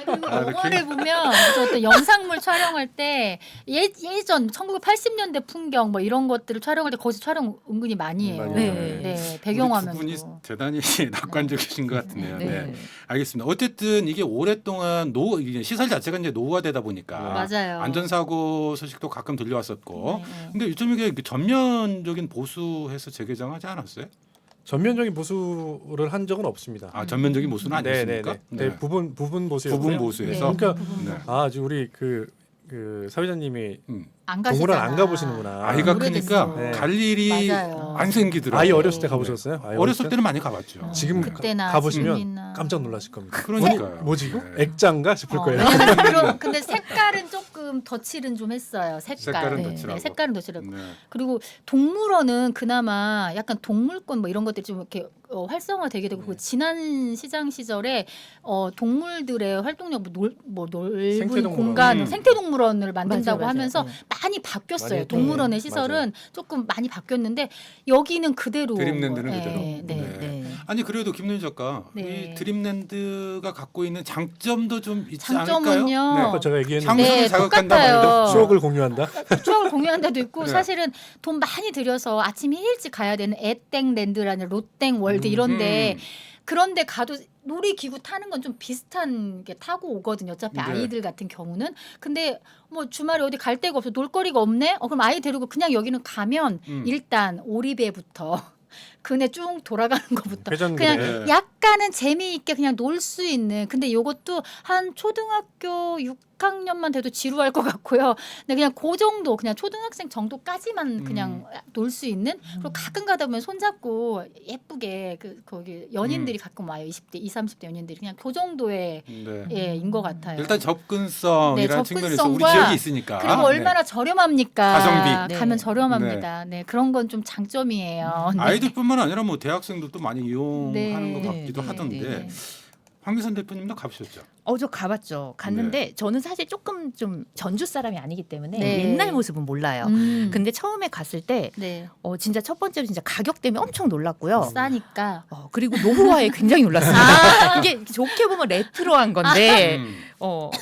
그리고 아, 영화를 보면 저 어떤 영상물 촬영할 때 예전 1980년대 풍경 뭐 이런 것들을 촬영할 때 거기서 촬영 은근히 많이 해요. 많이 네. 해요. 네, 우리 두 배경화면도. 분이 대단히 낙관적이신 것 같은데요. 네. 네. 알겠습니다. 어쨌든 이게 오랫동안 이게 시설 자체가 이제 노후화되다 보니까 맞아요. 안전사고 소식도 가끔 들려왔었고. 네, 네. 근데 요즘 이게 전면적인 보수해서 재개장하지 않았어요? 전면적인 보수를 한 적은 없습니다. 아 전면적인 보수는 아니었습니까? 네, 부분 보수였고요. 부분 보수에서. 네, 그러니까 부분 네. 보수. 아, 지금 우리 그 사회자님이 안 동물원 가시잖아. 안 가보시는구나. 아이가 오래됐어. 크니까 네. 갈 일이 맞아요. 안 생기더라고요. 아이 어렸을 때 네. 가보셨어요? 아이 어렸을 때는 많이 가봤죠. 지금 그때나 가보시면 지금이나. 깜짝 놀라실 겁니다. 그러니까요. 뭐지 이거? 네. 액자인가 싶을 거예요. 왜냐면 근데 색깔은 조금 조금 덧칠은 좀 했어요. 색깔은 네, 덧칠하고. 색깔은 덧칠하고. 네. 그리고 동물원은 그나마 약간 동물권 뭐 이런 것들이 좀 이렇게 활성화되게 되고 그 지난 시장 시절에 동물들의 활동력 넓은 생태동물원. 공간 생태동물원을 만든다고 맞아요. 하면서 네. 많이 바뀌었어요. 많이 동물원의 했죠. 시설은 조금 많이 바뀌었는데 여기는 그대로 드림랜드는 네, 그대로. 네. 네. 네. 아니 그래도 김윤희 작가 네. 이 드림랜드가 갖고 있는 장점도 좀 있지 장점은요. 않을까요? 아까 제가 얘기했는데 상상을 네, 자극한다 똑같아요. 말이죠. 추억을 공유한다. 추억을 공유한 데도 있고 네. 사실은 돈 많이 들여서 아침에 일찍 가야 되는 애땡랜드라는 롯땡월드 이런데 그런데 가도 놀이기구 타는 건 좀 비슷한 게 타고 오거든요. 어차피 네. 아이들 같은 경우는. 근데 뭐 주말에 어디 갈 데가 없어 놀거리가 없네. 그럼 아이 데리고 그냥 여기는 가면 일단 오리배부터 그네 쭉 돌아가는 것부터 회전그네. 그냥 네. 약간은 재미있게 그냥 놀 수 있는. 근데 요것도 한 초등학교 6학년만 돼도 지루할 것 같고요. 근데 그냥 그 정도 그냥 초등학생 정도까지만 그냥 놀 수 있는. 그리고 가끔 가다 보면 손잡고 예쁘게 거기 연인들이 가끔 와요. 20대, 20, 30대 연인들이 그냥 그 정도의 네. 인 것 같아요. 일단 접근성이라는 네, 측면에서 우리 접근성과 지역이 있으니까. 그리고 네. 얼마나 저렴합니까? 가성비. 네. 가면 저렴합니다. 네, 그런 건 좀 장점이에요. 네. 아이들뿐만 아니라 뭐 대학생들도 많이 이용하는 네. 것 같기도 네, 하던데 네. 황미선 대표님도 가보셨죠? 저 가봤죠. 갔는데 저는 사실 조금 좀 전주 사람이 아니기 때문에 네. 옛날 모습은 몰라요. 근데 처음에 갔을 때 네. 진짜 첫 번째로 진짜 가격 때문에 엄청 놀랐고요. 싸니까. 그리고 노후화에 굉장히 놀랐습니다. 이게 좋게 보면 레트로한 건데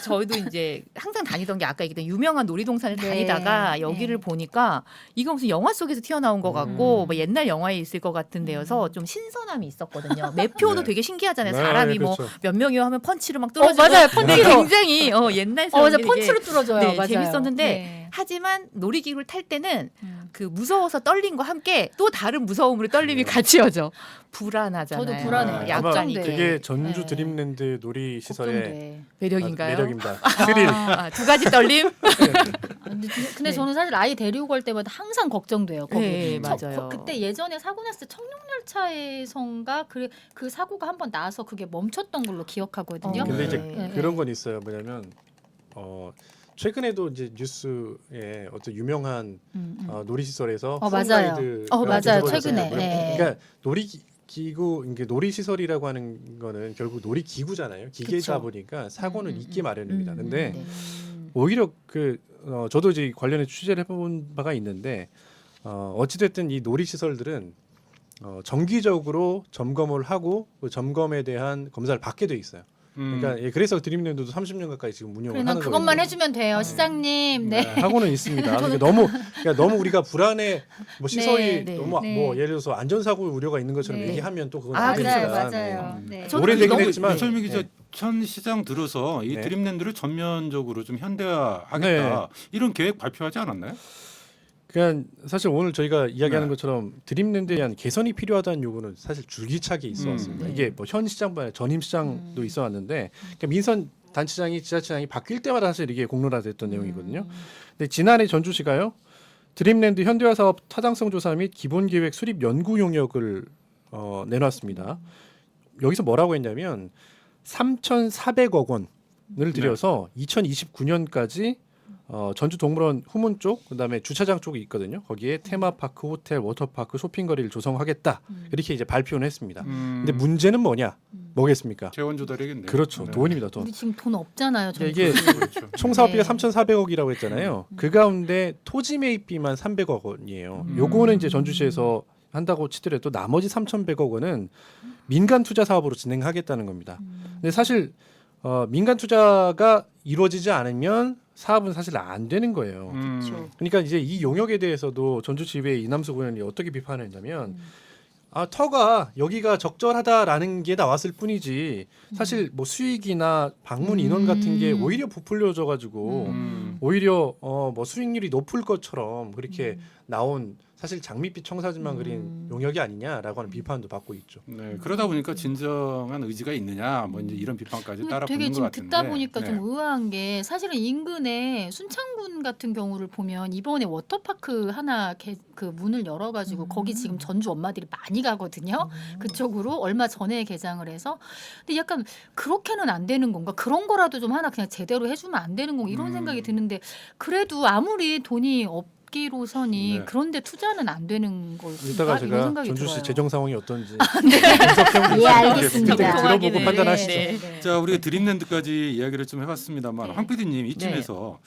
저희도 이제 항상 다니던 게 아까 얘기했던 유명한 놀이동산을 네. 다니다가 여기를 네. 보니까 이거 무슨 영화 속에서 튀어나온 것 같고 뭐 옛날 영화에 있을 것 같은 데여서 좀 신선함이 있었거든요. 매표도 네. 되게 신기하잖아요. 네, 사람이 그렇죠. 뭐 몇 명이요 하면 펀치로 막 뚫어지고 맞아요. 네, 펀치로. 굉장히 옛날 사람 맞아. 펀치로 뚫어줘요. 네, 맞아요. 재밌었는데 네. 하지만 놀이기구를 탈 때는 그 무서워서 떨림과 함께 또 다른 무서움으로 떨림이 같이 오죠. 불안하잖아요. 저도 불안해요. 아마 약간 걱정돼. 그게 전주 네. 드림랜드 놀이 시설의 걱정돼. 매력인가요? 매력입니다. 스릴. 두 가지 떨림? 근데 네. 저는 사실 아이 데리고 갈 때마다 항상 걱정돼요. 거기. 네, 맞아요. 그때 예전에 사고 났을 때 청룡열차에선가 그 사고가 한번 나서 그게 멈췄던 걸로 기억하거든요. 근데 이제 네. 그런 건 있어요. 뭐냐면 최근에도 이제 뉴스에 어떤 유명한 놀이시설에서 맞아요. 푸른가이드가 맞아요. 뒤집어졌어요. 최근에. 네. 그러니까 놀이기구, 이게 놀이시설이라고 하는 결국 놀이기구잖아요. 기계다 그쵸. 보니까 사고는 있기 마련입니다. 근데 네. 오히려 저도 이제 관련해 취재를 해본 바가 있는데 어찌됐든 이 놀이시설들은 정기적으로 점검을 하고 그 점검에 대한 검사를 받게 돼 있어요. 그러니까 그래서 드림랜드도 30년 가까이 지금 운영을 그래, 난 하는 그것만 거거든요. 해주면 돼요, 시장님. 네. 하고는 있습니다. 그러니까 너무 우리가 불안해 뭐 시설이 네, 너무 네. 뭐 예를 들어서 안전사고 우려가 있는 것처럼 네. 얘기하면 또 그건 아, 안 맞아요, 되니까. 맞아요. 네. 네. 저는 오래되긴 너무- 했지만 이철미 기자 네. 천 시장 들어서 이 네. 드림랜드를 전면적으로 좀 현대화하겠다 이런 계획 발표하지 않았나요? 그냥 사실 오늘 저희가 이야기하는 네. 것처럼 드림랜드에 대한 개선이 필요하다는 요구는 사실 줄기차게 있어 왔습니다. 네. 이게 뭐 현 시장뿐 아니라 전임 시장도 있어 왔는데 그러니까 민선 단체장이 지자체장이 바뀔 때마다 사실 이게 공론화됐던 내용이거든요. 근데 지난해 전주시가요 드림랜드 현대화 사업 타당성 조사 및 기본 계획 수립 연구 용역을 내놨습니다. 여기서 뭐라고 했냐면 3,400억 원을 들여서 2029년까지 전주 동물원 후문 쪽 그다음에 주차장 쪽이 있거든요. 거기에 테마파크, 호텔, 워터파크, 쇼핑거리를 조성하겠다. 이렇게 이제 발표는 했습니다. 근데 문제는 뭐겠습니까? 재원 조달이겠네요. 그렇죠. 네. 돈입니다. 돈. 우리 지금 돈 없잖아요. 전부. 이게 그렇죠. 총 사업비가 네. 3,400억이라고 했잖아요. 그 가운데 토지 매입비만 300억 원이에요. 요거는 이제 전주시에서 한다고 치더라도 나머지 3,100억 원은 민간 투자 사업으로 진행하겠다는 겁니다. 근데 사실 민간 투자가 이루어지지 않으면 사업은 사실 안 되는 거예요. 그렇죠. 그러니까 이제 이 용역에 대해서도 전주지회 이남수 의원이 어떻게 비판을 했냐면 터가 여기가 적절하다라는 게 나왔을 뿐이지 사실 뭐 수익이나 방문 인원 같은 게 오히려 부풀려져 가지고 오히려 뭐 수익률이 높을 것처럼 그렇게 나온 사실 장밋빛 청사진만 그린 용역이 아니냐라고 하는 비판도 받고 있죠. 네, 그러다 보니까 진정한 의지가 있느냐 뭐 이제 이런 비판까지 따라 되게 붙는 것 지금 같은데. 듣다 보니까 네. 좀 의아한 게 사실은 인근에 순창군 같은 경우를 보면 이번에 워터파크 하나 그 문을 열어가지고 거기 지금 전주 엄마들이 많이 가거든요. 그쪽으로 얼마 전에 개장을 해서 근데 약간 그렇게는 안 되는 건가? 그런 거라도 좀 하나 그냥 제대로 해주면 안 되는 건가? 이런 생각이 드는데 근데 그래도 아무리 돈이 없기로서니 네. 그런데 투자는 안 되는 걸까? 이따가 이런 제가 생각이 전주 씨 들어요. 재정 상황이 어떤지 예, 알겠습니다. 들어보고 판단하시죠. 네, 네. 자, 우리가 드림랜드까지 이야기를 좀 해봤습니다만 네. 황 PD님 이쯤에서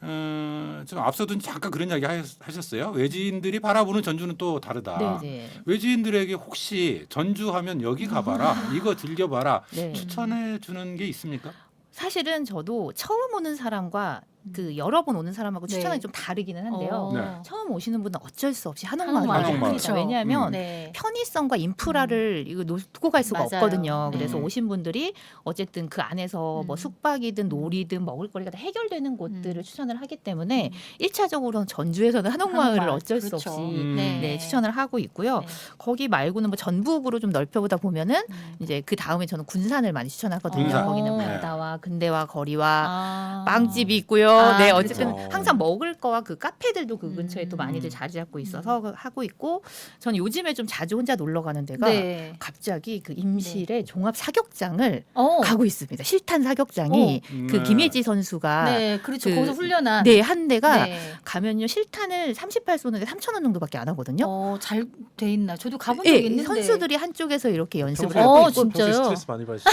좀 앞서도 잠깐 그런 이야기 하셨어요. 외지인들이 바라보는 전주는 또 다르다. 네. 외지인들에게 혹시 전주하면 여기 가봐라, 이거 즐겨봐라 네. 추천해 주는 게 있습니까? 사실은 저도 처음 오는 사람과 그 여러 번 오는 사람하고 네. 추천이 좀 다르기는 한데요. 네. 처음 오시는 분은 어쩔 수 없이 한옥마을. 한옥마을을 한옥마을. 합니다. 그렇죠. 왜냐하면 네. 편의성과 인프라를 이거 놓고 갈 수가 맞아요. 없거든요. 그래서 음. 오신 분들이 어쨌든 그 안에서 뭐 숙박이든 놀이든 먹을거리가 다 해결되는 곳들을 추천을 하기 때문에 1차적으로는 전주에서는 한옥마을을 한옥마을. 어쩔 수 그렇죠. 없이 네. 네, 추천을 하고 있고요. 네. 거기 말고는 뭐 전북으로 좀 넓혀보다 보면은 이제 그 다음에 저는 군산을 많이 추천하거든요. 군산. 거기는 네. 바다와 근대와 거리와 아. 빵집이 있고요. 아, 네, 그렇죠. 어쨌든 항상 먹을 거와 그 카페들도 그 근처에 또 많이들 음. 자리 잡고 있어서 하고 있고, 저는 요즘에 좀 자주 혼자 놀러 가는 데가 네. 갑자기 그 임실의 종합 사격장을 어. 가고 있습니다. 실탄 사격장이 그 네. 김혜지 선수가 네, 그렇죠. 그- 거기서 훈련한. 네, 한 대가 네. 가면요 실탄을 38 쏘는데 3,000원 정도밖에 안 하거든요. 잘 돼 있나? 저도 가본 적 네, 있는데. 선수들이 한쪽에서 이렇게 연습을 평소에- 하고 있고, 진짜요? 평소에 스트레스 많이 받으시죠?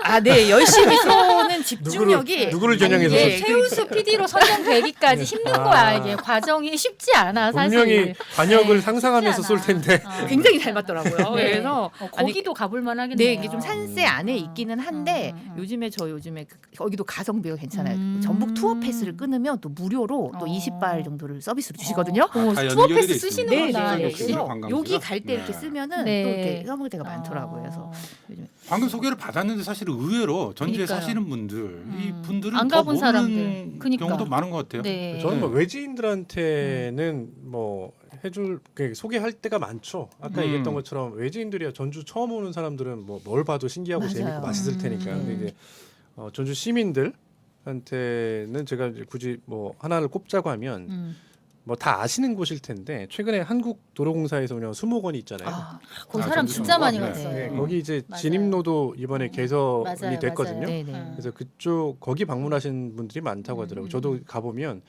아, 네, 열심히 쏘는 집중력이 누구를 겨냥해서 네, 이게 최우수 PD로 선정되기까지 힘든 거야. 이게 과정이 쉽지 않아 사실. 분명히 관역을 네, 상상하면서 쉽지 쏠 않아. 텐데 어. 굉장히 잘 맞더라고요. 네. 그래서 거기도 가볼 만하겠네요. 네, 이게 좀 산세 안에 있기는 한데 요즘에 거기도 가성비가 괜찮아요. 전북 투어 패스를 끊으면 또 무료로 또 20발 정도를 서비스로 주시거든요. 다 투어 연결이 패스 돼 있습니다. 쓰시는구나. 네, 역시. 그래서 관광지가? 여기 갈 때 이렇게 네. 쓰면은 네. 또 이렇게 써먹을 때가 많더라고요. 그래서 요즘에 방금 소개를 받았는데 사실 의외로 전주에 그러니까요. 사시는 분들, 이 분들은 안 더 가본 모르는 사람들. 그러니까. 경우도 많은 것 같아요. 네. 저는 뭐 네. 외지인들한테는 뭐 해줄 소개할 때가 많죠. 아까 얘기했던 것처럼 외지인들이야 전주 처음 오는 사람들은 뭐 뭘 봐도 신기하고 맞아요. 재밌고 맛있을 테니까. 근데 이제 전주 시민들한테는 제가 이제 굳이 뭐 하나를 꼽자고 하면 뭐 다 아시는 곳일 텐데 최근에 한국도로공사에서 운영한 수목원이 있잖아요. 거기 아, 사람 전주 진짜 많이 수목원? 갔어요. 네, 거기 이제 맞아요. 진입로도 이번에 개선이 맞아요, 됐거든요. 맞아요. 네네. 그래서 그쪽 거기 방문하신 분들이 많다고 하더라고요. 저도 가보면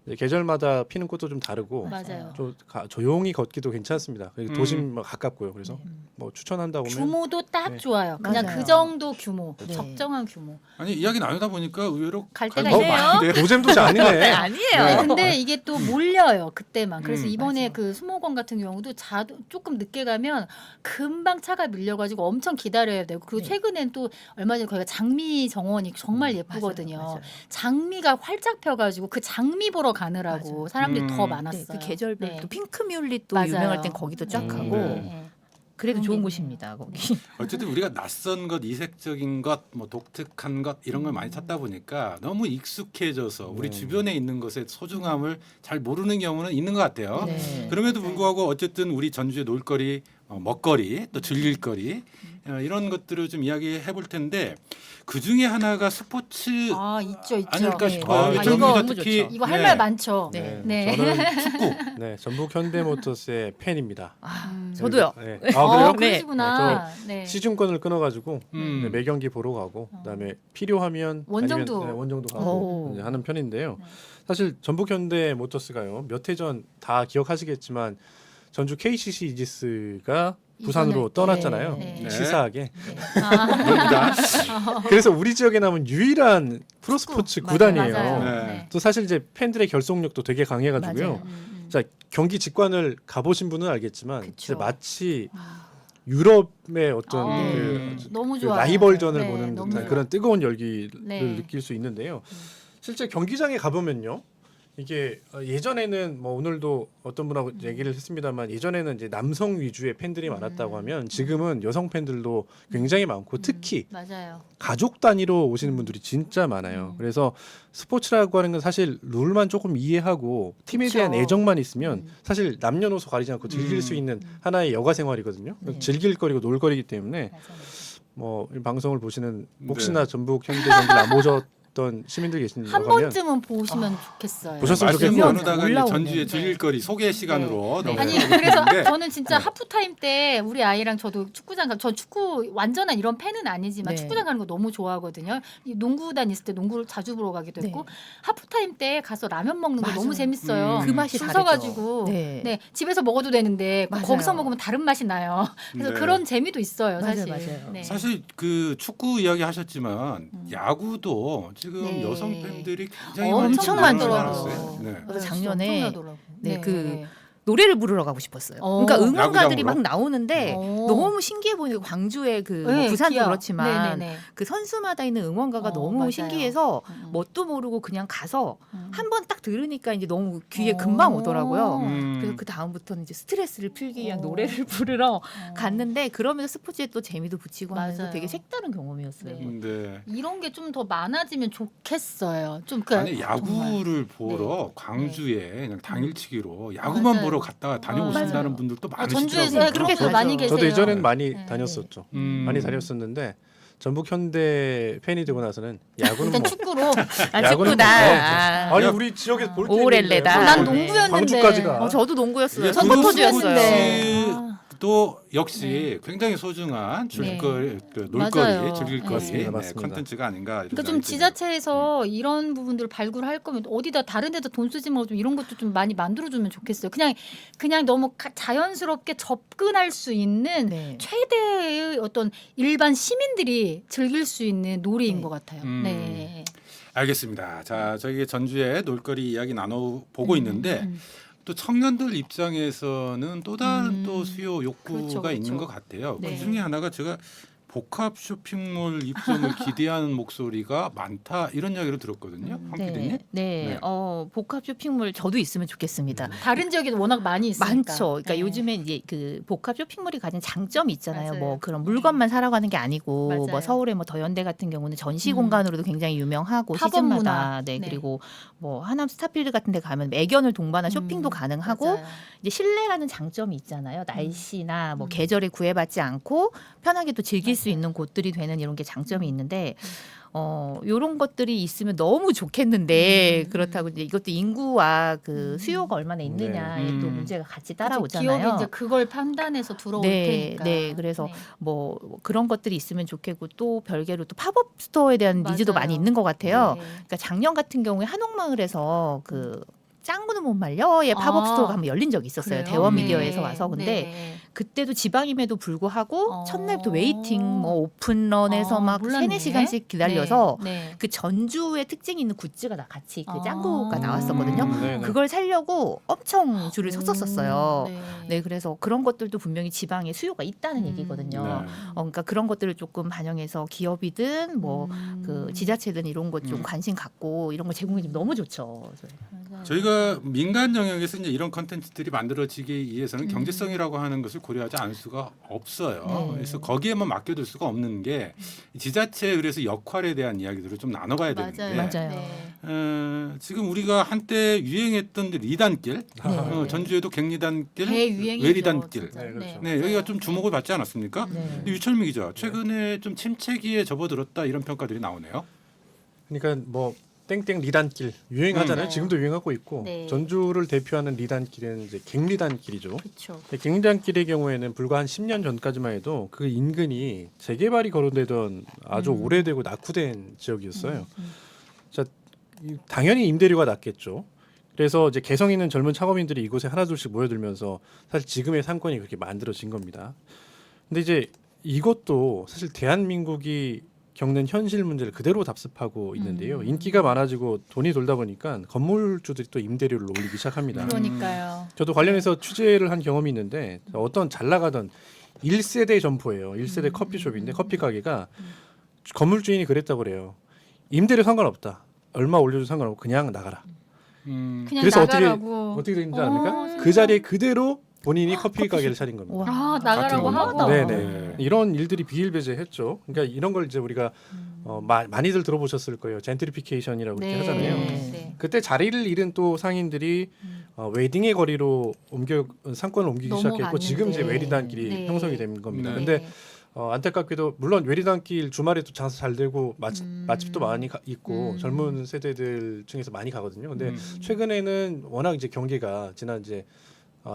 이제 계절마다 피는 꽃도 좀 다르고 맞아요. 좀 조용히 걷기도 괜찮습니다. 그리고 도심 뭐 가깝고요. 그래서 뭐 추천한다고 하면 규모도 딱 네. 좋아요. 그냥 맞아요. 그 정도 규모, 네. 적정한 규모. 아니 이야기 나누다 보니까 의외로 갈 갈 때가 데가 있네요. 많은데 노잼도시 아니네. 아니에요. 네, 근데 이게 또 몰려요 그때만. 그래서 이번에 맞아요. 그 수목원 같은 경우도 조금 늦게 가면 금방 차가 밀려가지고 엄청 기다려야 되고, 그리고 네. 최근엔 또 얼마 전에 거기가 장미 정원이 정말 예쁘거든요. 맞아요. 장미가 활짝 펴가지고 그 장미 보러 가느라고 맞아요. 사람들이 더 음. 많았어요. 네, 그 계절별 네. 또 핑크뮬리 또 맞아요. 유명할 땐 거기도 쫙 가고 네. 그래도 그런 좋은 게 곳입니다. 거기. 어쨌든 우리가 낯선 것, 이색적인 것, 뭐 독특한 것 이런 걸 많이 찾다 보니까 너무 익숙해져서 우리 주변에 있는 것의 소중함을 잘 모르는 경우는 있는 것 같아요. 네. 그럼에도 불구하고 어쨌든 우리 전주의 놀거리, 먹거리, 또 즐길거리 이런 것들을 좀 이야기해 볼 텐데 그 중에 하나가 스포츠 아 있죠. 아닐까 네. 싶어요. 아, 전주가 이거 너무 특히 좋죠. 이거 할 네. 말 많죠. 네. 네. 저는 축구. 네, 전북 현대모터스의 팬입니다. 저도요. 네. 아 그래요? 그러시구나. 네. 시즌권을 끊어가지고 음. 네, 매 경기 보러 가고 그다음에 필요하면 원정도. 아니면, 네, 원정도 오. 가고 이제 하는 편인데요. 사실 전북 현대모터스가요 몇 해 전 다 기억하시겠지만 전주 KCC 이지스가 부산으로 이전에, 떠났잖아요. 네. 치사하게. 아, 농구다. 그래서 우리 지역에 남은 유일한 프로스포츠 맞아요. 구단이에요. 맞아요. 네. 네. 또 사실 이제 팬들의 결속력도 되게 강해가지고요. 맞아요. 자 경기 직관을 가보신 분은 알겠지만 그쵸. 진짜 마치 유럽의 어떤 아, 그, 너무 그 좋아요. 라이벌전을 네, 보는 너무 듯한 좋아요. 그런 뜨거운 열기를 네. 느낄 수 있는데요. 실제 경기장에 가보면요. 이게 예전에는 뭐 오늘도 어떤 분하고 얘기를 했습니다만 예전에는 이제 남성 위주의 팬들이 많았다고 하면 지금은 여성 팬들도 굉장히 많고 특히 맞아요. 가족 단위로 오시는 분들이 진짜 많아요. 그래서 스포츠라고 하는 건 사실 룰만 조금 이해하고 팀에 그쵸. 대한 애정만 있으면 사실 남녀노소 가리지 않고 즐길 수 있는 하나의 여가 생활이거든요. 네. 즐길 거리고 놀 거리기 때문에 맞아요. 뭐 이 방송을 보시는 네. 혹시나 전북 현대 경기를 안 보셨던 보셨던 시민들 계신다고 한 하면 번쯤은 보시면 좋겠어요. 보셨으면 말씀 좋겠고 나누다가 이제 올라오는. 전주의 즐길거리 소개 시간으로 네. 아니 넘어가고 그래서 있는데 저는 진짜 네. 하프타임 때 우리 아이랑 저도 축구장 저 축구 완전한 이런 팬은 아니지만 네. 축구장 가는 거 너무 좋아하거든요. 이 농구단 있을 때 농구를 자주 보러 가기도 했고 네. 하프타임 때 가서 라면 먹는 거 맞아요. 너무 재밌어요. 그 맛이 줄 다르죠. 서가지고 네. 네, 집에서 먹어도 되는데 맞아요. 거기서 먹으면 다른 맛이 나요. 그래서 네. 그런 재미도 있어요, 맞아요, 사실. 맞아요. 네. 사실 그 축구 이야기 하셨지만 야구도 지금 네. 여성 팬들이 굉장히 엄청 많지 많더라고요. 않았어요? 네. 그래서 작년에 엄청나더라고요. 네, 그 노래를 부르러 가고 싶었어요. 어. 그러니까 응원가들이 야구장으로? 막 나오는데 어. 너무 신기해 보이고 광주의 그 뭐 네, 부산도 기아. 그렇지만 네네네. 그 선수마다 있는 응원가가 어, 너무 맞아요. 신기해서 음. 뭣도 모르고 그냥 가서 음. 한 번 딱 들으니까 이제 너무 귀에 어. 금방 오더라고요. 음. 그래서 그 다음부터는 이제 스트레스를 풀기 위한 어. 노래를 부르러 어. 갔는데 그러면서 스포츠에 또 재미도 붙이고 하면서 맞아요. 되게 색다른 경험이었어요. 네. 네. 이런 게 좀 더 많아지면 좋겠어요. 좀 그, 아니 야구를 보러 광주에 그냥 당일치기로 야구만 맞아요. 보러 갔다가 다녀오신다는 맞아요. 분들도 전주에서 많으시더라고요. 그렇게 그렇죠. 많이 계세요. 저도 예전엔 많이 네. 다녔었죠. 음. 많이 다녔었는데 전북 현대 팬이 되고 나서는 야구는 일단 뭐 축구로 아, 야구는 축구다. 뭐, 아. 아니 우리 지역에서 볼게 오렐레다. 난 네. 농구였는데 광주까지 가. 저도 농구였어요. 이게 선거포즈였어요. 스포츠 또 역시 굉장히 소중한 줄거리, 그 놀거리, 맞아요. 즐길거리 맞습니다, 네, 맞습니다. 컨텐츠가 아닌가. 이런 그러니까 좀 생각이 드네요. 지자체에서 이런 부분들을 발굴할 거면 어디다 다른 데다 돈 쓰지 말고 좀 이런 것도 좀 많이 만들어주면 좋겠어요. 그냥 너무 자연스럽게 접근할 수 있는 네. 최대의 어떤 일반 시민들이 즐길 수 있는 놀이인 네. 것 같아요. 음. 네. 알겠습니다. 자, 저희 전주의 놀거리 이야기 나눠보고 있는데 또 청년들 입장에서는 또 다른 또 수요 욕구가 그렇죠, 그렇죠. 있는 것 같아요. 네. 그 중에 하나가 제가 복합 쇼핑몰 입점을 기대하는 목소리가 많다 이런 이야기를 들었거든요. 황 PD님. 네, 네. 복합 쇼핑몰 저도 있으면 좋겠습니다. 다른 지역에도 워낙 많이 있으니까. 많죠. 그러니까 네. 요즘에 이제 그 복합 쇼핑몰이 가진 장점이 있잖아요. 맞아요. 뭐 그런 물건만 사러 가는 게 아니고 맞아요. 뭐 서울의 뭐 더현대 같은 경우는 전시 공간으로도 굉장히 유명하고 팝업 시즌마다 문화. 네, 네. 그리고 뭐 하남 스타필드 같은 데 가면 애견을 동반한 쇼핑도 가능하고 맞아요. 이제 실내라는 장점이 있잖아요. 날씨나 뭐 음. 계절에 구애받지 않고 편하게 또 즐길 수 맞아요. 있는 곳들이 되는 이런 게 장점이 있는데 요런 것들이 있으면 너무 좋겠는데 그렇다고 이제 이것도 인구와 그 수요가 얼마나 있느냐에 네. 또 문제가 같이 그렇죠. 따라오잖아요. 기업이 이제 그걸 판단해서 들어올 네, 테니까. 네. 그래서 뭐 그런 것들이 있으면 좋겠고 또 별개로 또 팝업 스토어에 대한 니즈도 맞아요. 많이 있는 것 같아요. 네. 그러니까 작년 같은 경우에 한옥마을에서 그 짱구는 못 말려의 팝업 아, 스토어가 한번 열린 적이 있었어요. 그래요? 대원 네. 미디어에서 와서. 근데 네. 그때도 지방임에도 불구하고 어. 첫날부터 웨이팅 뭐 오픈런에서 막 몰랐네. 3-4시간씩 기다려서 네. 네. 그 전주의 특징이 있는 굿즈가 같이 그 아. 짱구가 나왔었거든요. 네, 네. 그걸 사려고 엄청 줄을 섰었어요. 네. 네, 그래서 그런 것들도 분명히 지방에 수요가 있다는 얘기거든요. 네. 그러니까 그런 것들을 조금 반영해서 기업이든 뭐 그 지자체든 이런 것 좀 관심 갖고 이런 거 제공해주면 너무 좋죠. 맞아요. 저희가 민간 영역에서 이제 이런 컨텐츠들이 만들어지기 위해서는 경제성이라고 하는 것을 고려하지 않을 수가 없어요. 네. 그래서 거기에만 맡겨둘 수가 없는 게 지자체의 그래서 역할에 대한 이야기들을 좀 나눠봐야 되는데 맞아요. 네. 지금 우리가 한때 유행했던 리단길, 네. 전주에도 갱리단길, 대유행이죠. 외리단길. 진짜. 네, 그렇죠. 네, 여기가 좀 주목을 받지 않았습니까? 네. 근데 유철미 기자, 최근에 좀 침체기에 접어들었다 이런 평가들이 나오네요. 그러니까 뭐 땡땡 리단길 유행하잖아요. 네. 지금도 유행하고 있고 네. 전주를 대표하는 리단길은 이제 갱리단길이죠. 그렇죠. 갱리단길의 경우에는 불과 한 10년 전까지만 해도 그 인근이 재개발이 거론되던 아주 오래되고 낙후된 지역이었어요. 자, 당연히 임대료가 낮겠죠. 그래서 이제 개성 있는 젊은 창업인들이 이곳에 하나둘씩 모여들면서 사실 지금의 상권이 그렇게 만들어진 겁니다. 근데 이제 이것도 사실 대한민국이 겪는 현실 문제를 그대로 답습하고 있는데요. 인기가 많아지고 돈이 돌다 보니까 건물주들이 또 임대료를 올리기 시작합니다. 그러니까요. 저도 관련해서 취재를 한 경험이 있는데 어떤 잘 나가던 1세대 점포예요. 1세대 커피숍인데 커피 가게가 건물 주인이 그랬다고 그래요. 임대료 상관없다. 얼마 올려도 상관없고 그냥 나가라. 그냥 그래서 나가라고. 어떻게 되는지 압니까? 진짜? 그 자리에 그대로 본인이 커피 가게를 차린 겁니다. 와. 아, 나가라고 같은 하고. 거구나. 네네. 이런 일들이 비일비재했죠. 그러니까 이런 걸 이제 우리가 많이들 들어보셨을 거예요. 젠트리피케이션이라고 이렇게 네. 하잖아요. 네. 그때 자리를 잃은 또 상인들이 웨딩의 거리로 상권을 옮기기 시작했고 넘어갔는데. 지금 이제 외리단길이 네. 형성이 된 겁니다. 네. 근데 안타깝게도 물론 외리단길 주말에도 장사 잘 되고 맛집도 많이 있고 젊은 세대들 중에서 많이 가거든요. 근데 최근에는 워낙 이제 경기가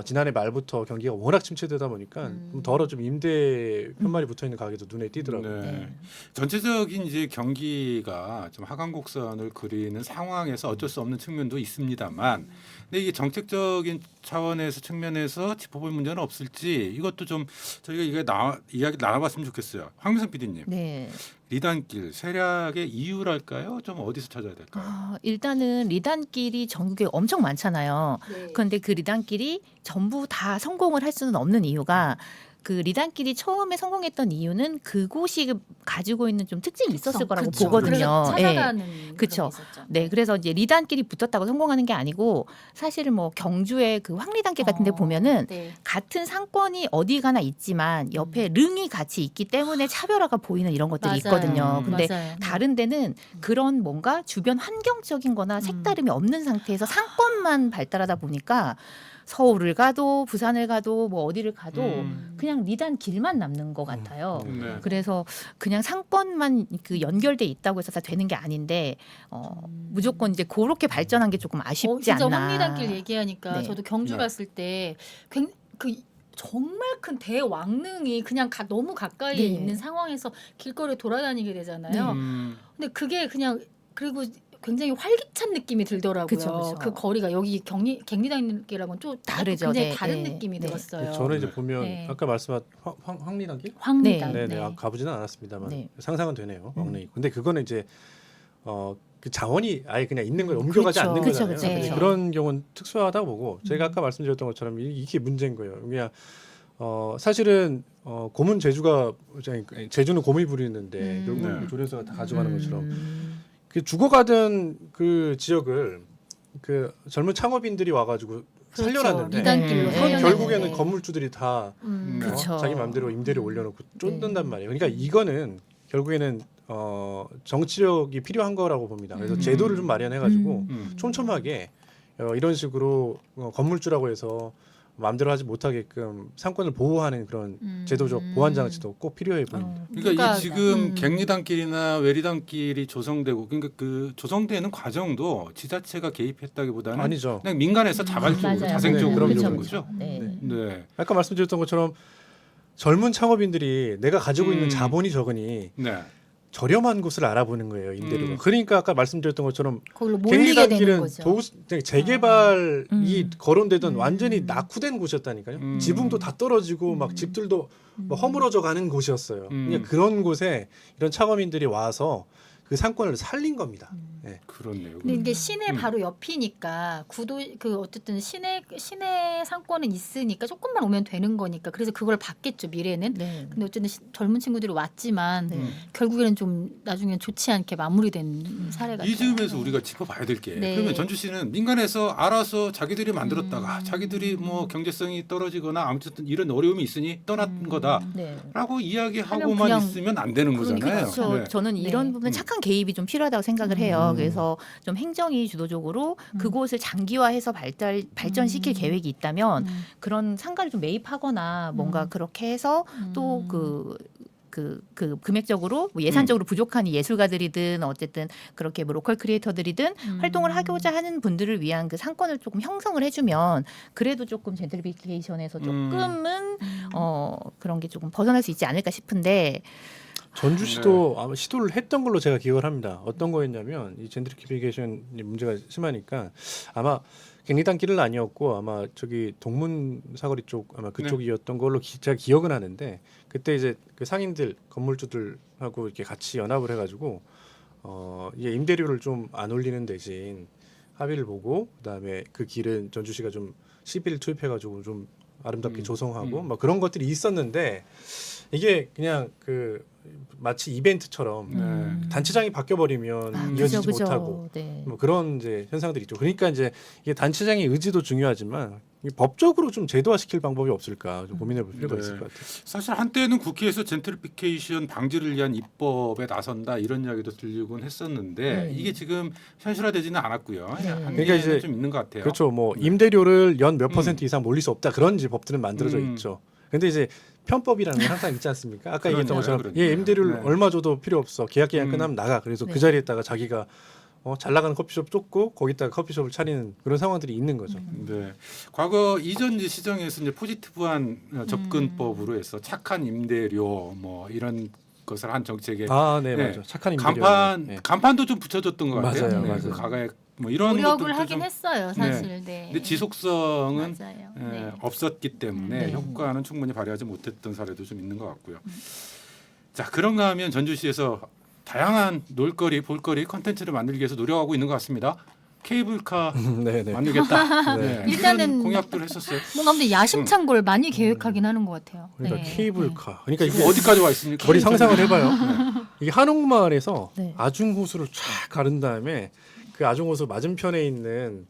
지난해 말부터 경기가 워낙 침체되다 보니까 더러 좀 임대 편말이 붙어 있는 가게도 눈에 띄더라고요. 네. 전체적인 이제 경기가 좀 하강 곡선을 그리는 상황에서 어쩔 수 없는 측면도 있습니다만, 근데 이게 정책적인 차원에서 측면에서 짚어볼 문제는 없을지 이것도 좀 저희가 이야기 나눠봤으면 좋겠어요. 황민선 PD님, 네. 리단길 세략의 이유랄까요? 좀 어디서 찾아야 될까요? 일단은 리단길이 전국에 엄청 많잖아요. 네. 그런데 그 리단길이 전부 다 성공을 할 수는 없는 이유가 그 리단길이 처음에 성공했던 이유는 그곳이 가지고 있는 좀 특징이 있었을 거라고 그쵸. 보거든요. 그래서 찾아가는 그쵸. 그런 게 있었죠. 네, 그래서 이제 리단길이 붙었다고 성공하는 게 아니고 사실은 뭐 경주의 그 황리단길 같은데 보면은 네. 같은 상권이 어디 가나 있지만 옆에 릉이 같이 있기 때문에 차별화가 보이는 이런 것들이 맞아요. 있거든요. 근데 맞아요. 다른 데는 그런 뭔가 주변 환경적인 거나 색다름이 없는 상태에서 상권만 발달하다 보니까 서울을 가도 부산을 가도 뭐 어디를 가도 그냥 리단 길만 남는 것 같아요. 네. 그래서 그냥 상권만 그 연결돼 있다고 해서 다 되는 게 아닌데 무조건 이제 그렇게 발전한 게 조금 아쉽지 진짜 않나. 황리단길 얘기하니까 네. 저도 경주 네. 갔을 때 그 정말 큰 대왕릉이 그냥 너무 가까이에 네. 있는 상황에서 길거리에 돌아다니게 되잖아요. 근데 그게 그냥 그리고 굉장히 활기찬 느낌이 들더라고요. 그쵸. 그 거리가 여기 갱리단길하고는 좀 다르죠. 굉장히 네, 다른 네, 느낌이 네. 들었어요. 저는 이제 네. 보면 네. 아까 말씀한 황리단길? 황리단. 네네. 가보지는 않았습니다만 네. 상상은 되네요. 왕릉이. 근데 그거는 이제 그 자원이 아예 그냥 있는 걸 옮겨가지 그렇죠. 않는 그쵸, 거잖아요. 그쵸, 근데 그쵸. 그런 경우는 특수하다고 보고 제가 아까 말씀드렸던 것처럼 이게 문제인 거예요. 그냥 사실은 고문 제주는 곰이 부리는데 결국 네. 조련사가 다 가져가는 것처럼 그 죽어가던 그 지역을 그 젊은 창업인들이 와가지고 살려놨는데 리단길로 네. 그건 네. 결국에는 네. 건물주들이 다 네. 그쵸. 자기 마음대로 임대료 올려놓고 쫓는단 말이에요. 그러니까 이거는 결국에는 정치력이 필요한 거라고 봅니다. 그래서 제도를 좀 마련해가지고 촘촘하게 이런 식으로 건물주라고 해서 마음대로 하지 못하게끔 상권을 보호하는 그런 제도적 보완 장치도 꼭 필요해 보입니다. 그러니까 이 지금 갱리단길이나 외리단길이 조성되고 그러니까 그 조성되는 과정도 지자체가 개입했다기보다는 아니죠. 그냥 민간에서 자발적으로 맞아요. 자생적으로 네, 이루는 그럼요. 거죠. 네. 네. 아까 말씀드렸던 것처럼 젊은 창업인들이 내가 가지고 있는 음. 자본이 적으니 네. 저렴한 곳을 알아보는 거예요, 임대료가. 그러니까 아까 말씀드렸던 것처럼 거기로 몰리게 되는 갱리단길은 거죠. 재개발이 거론되던 완전히 낙후된 곳이었다니까요. 음. 지붕도 다 떨어지고 막 집들도 막 허물어져 가는 곳이었어요. 그냥 그런 곳에 이런 창업인들이 와서 그 상권을 살린 겁니다. 네. 그렇네요. 근데 이게 시내 바로 옆이니까 어쨌든 시내 상권은 있으니까 조금만 오면 되는 거니까 그래서 그걸 받겠죠 미래는. 네. 근데 어쨌든 젊은 친구들이 왔지만 네. 결국에는 좀 나중에 좋지 않게 마무리된 사례가. 이 점에서 우리가 짚어봐야 될 게 네. 그러면 전주 씨는 민간에서 알아서 자기들이 만들었다가 자기들이 뭐 경제성이 떨어지거나 아무튼 이런 어려움이 있으니 떠난 거다라고 네. 이야기하고만 그냥 있으면 안 되는 거잖아요. 그렇죠. 네. 저는 이런 네. 부분 착한 개입이 좀 필요하다고 생각을 해요. 그래서 좀 행정이 주도적으로 그곳을 장기화해서 발전시킬 계획이 있다면 그런 상가를 좀 매입하거나 뭔가 그렇게 해서 또 그 금액적으로 뭐 예산적으로 부족한 이 예술가들이든 어쨌든 그렇게 뭐 로컬 크리에이터들이든 활동을 하고자 하는 분들을 위한 그 상권을 조금 형성을 해주면 그래도 조금 젠트리피케이션에서 조금은 그런 게 조금 벗어날 수 있지 않을까 싶은데 전주시도 아마 시도를 했던 걸로 제가 기억을 합니다. 어떤 거였냐면 이 젠트리피케이션 문제가 심하니까 아마 갱리단길은 아니었고 아마 저기 동문 사거리 쪽 아마 그쪽이었던 걸로 제가 기억은 하는데 그때 이제 그 상인들 건물주들하고 이렇게 같이 연합을 해가지고 이게 임대료를 좀 안 올리는 대신 합의를 보고 그다음에 그 길은 전주시가 좀 시비를 투입해가지고 좀 아름답게 조성하고 막 그런 것들이 있었는데 이게 그냥 그 마치 이벤트처럼 단체장이 바뀌어 버리면 이어지지 못하고 네. 뭐 그런 이제 현상들이 있죠. 그러니까 이제 이게 단체장의 의지도 중요하지만 법적으로 좀 제도화시킬 방법이 없을까 좀 고민해볼 필요가 있을 것 같아요. 사실 한때는 국회에서 젠트리피케이션 방지를 위한 입법에 나선다 이런 이야기도 들리곤 했었는데 이게 지금 현실화되지는 않았고요. 한계는 그러니까 이제 좀 있는 것 같아요. 그렇죠. 뭐 임대료를 연 몇 퍼센트 이상 몰릴 수 없다 그런 법들은 만들어져 음. 있죠. 근데 이제 편법이라는 게 항상 있지 않습니까? 아까 얘기했던 것처럼 그러니까요. 임대료를 네. 얼마 줘도 필요 없어. 계약 기간 음. 끝나면 나가. 그래서 네. 그 자리에다가 자기가 잘 나가는 커피숍 쫓고 거기다가 커피숍을 차리는 그런 상황들이 있는 거죠. 네. 과거 이전 이제 시정에서 이제 포지티브한 접근법으로 해서 착한 임대료 뭐 이런 것을 한 정책에 네, 네. 맞아. 착한 임대료. 간판도 좀 붙여줬던 것 같아요. 맞아요, 네, 맞아요. 그 가가에 뭐 이런 노력을 것들도 하긴 좀, 했어요, 사실. 네. 근데 지속성은 맞아요. 예, 네. 없었기 때문에 네. 효과는 충분히 발휘하지 못했던 사례도 좀 있는 것 같고요. 자, 그런가 하면 전주시에서 다양한 놀거리, 볼거리, 컨텐츠를 만들기 위해서 노력하고 있는 것 같습니다. 케이블카 네네. 만들겠다. 네. 네. 일단은 이런 공약들을 했었어요. 뭔가 근데 야심찬 걸 많이 계획하긴 하는 것 같아요. 그러니까 네. 케이블카. 그러니까 지금 이게 어디까지 와 있습니까? 머리 상상을 해봐요. 이게 한옥마을에서 네. 아중호수를 쫙 가른 다음에 그 아중호수 맞은편에 있는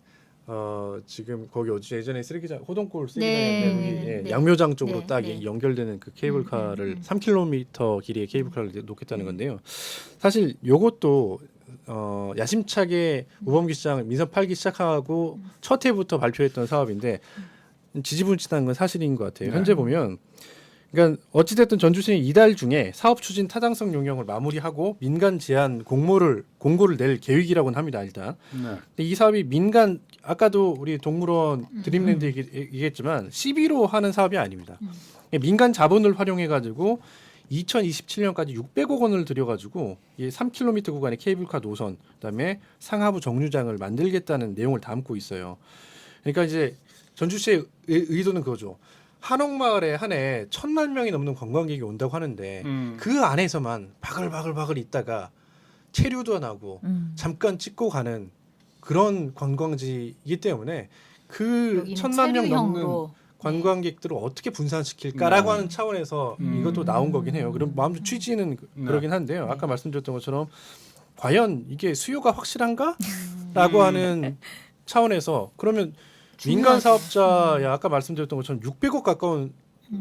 지금 거기 어디 예전에 쓰레기장 호동골 쓰레기장인데 네, 거기 네. 양묘장 쪽으로 네, 딱 네. 연결되는 그 케이블카를 3km 길이의 케이블카를 놓겠다는 음. 건데요. 사실 요것도 야심차게 우범기 시장 민선 8기 시작하고 첫 해부터 발표했던 사업인데 지지분치한 건 사실인 것 같아요. 네. 현재 보면 그러니까 어찌됐든 전주시는 이달 중에 사업 추진 타당성 용역을 마무리하고 민간 제안 공고를 낼 계획이라고는 합니다. 일단 네. 근데 이 사업이 민간 아까도 우리 동물원 드림랜드 얘기했지만 CB로 하는 사업이 아닙니다. 민간 자본을 활용해 가지고 2027년까지 600억 원을 들여 가지고 이 3km 구간의 케이블카 노선 그다음에 상하부 정류장을 만들겠다는 내용을 담고 있어요. 그러니까 이제 전주시의 의도는 그거죠. 한옥마을에 한 해 1,000만 명이 넘는 관광객이 온다고 하는데 그 안에서만 바글바글 있다가 체류도 나고 잠깐 찍고 가는 그런 관광지이기 때문에 그 여기는 1,000만 명 넘는 체류형으로. 관광객들을 어떻게 분산시킬까라고 네. 하는 차원에서 이것도 나온 거긴 해요. 그럼 마음도 취지는 네. 그러긴 한데요. 아까 말씀드렸던 것처럼 과연 이게 수요가 확실한가?라고 하는 차원에서 그러면 민간 사업자야 아까 말씀드렸던 것처럼 600억 가까운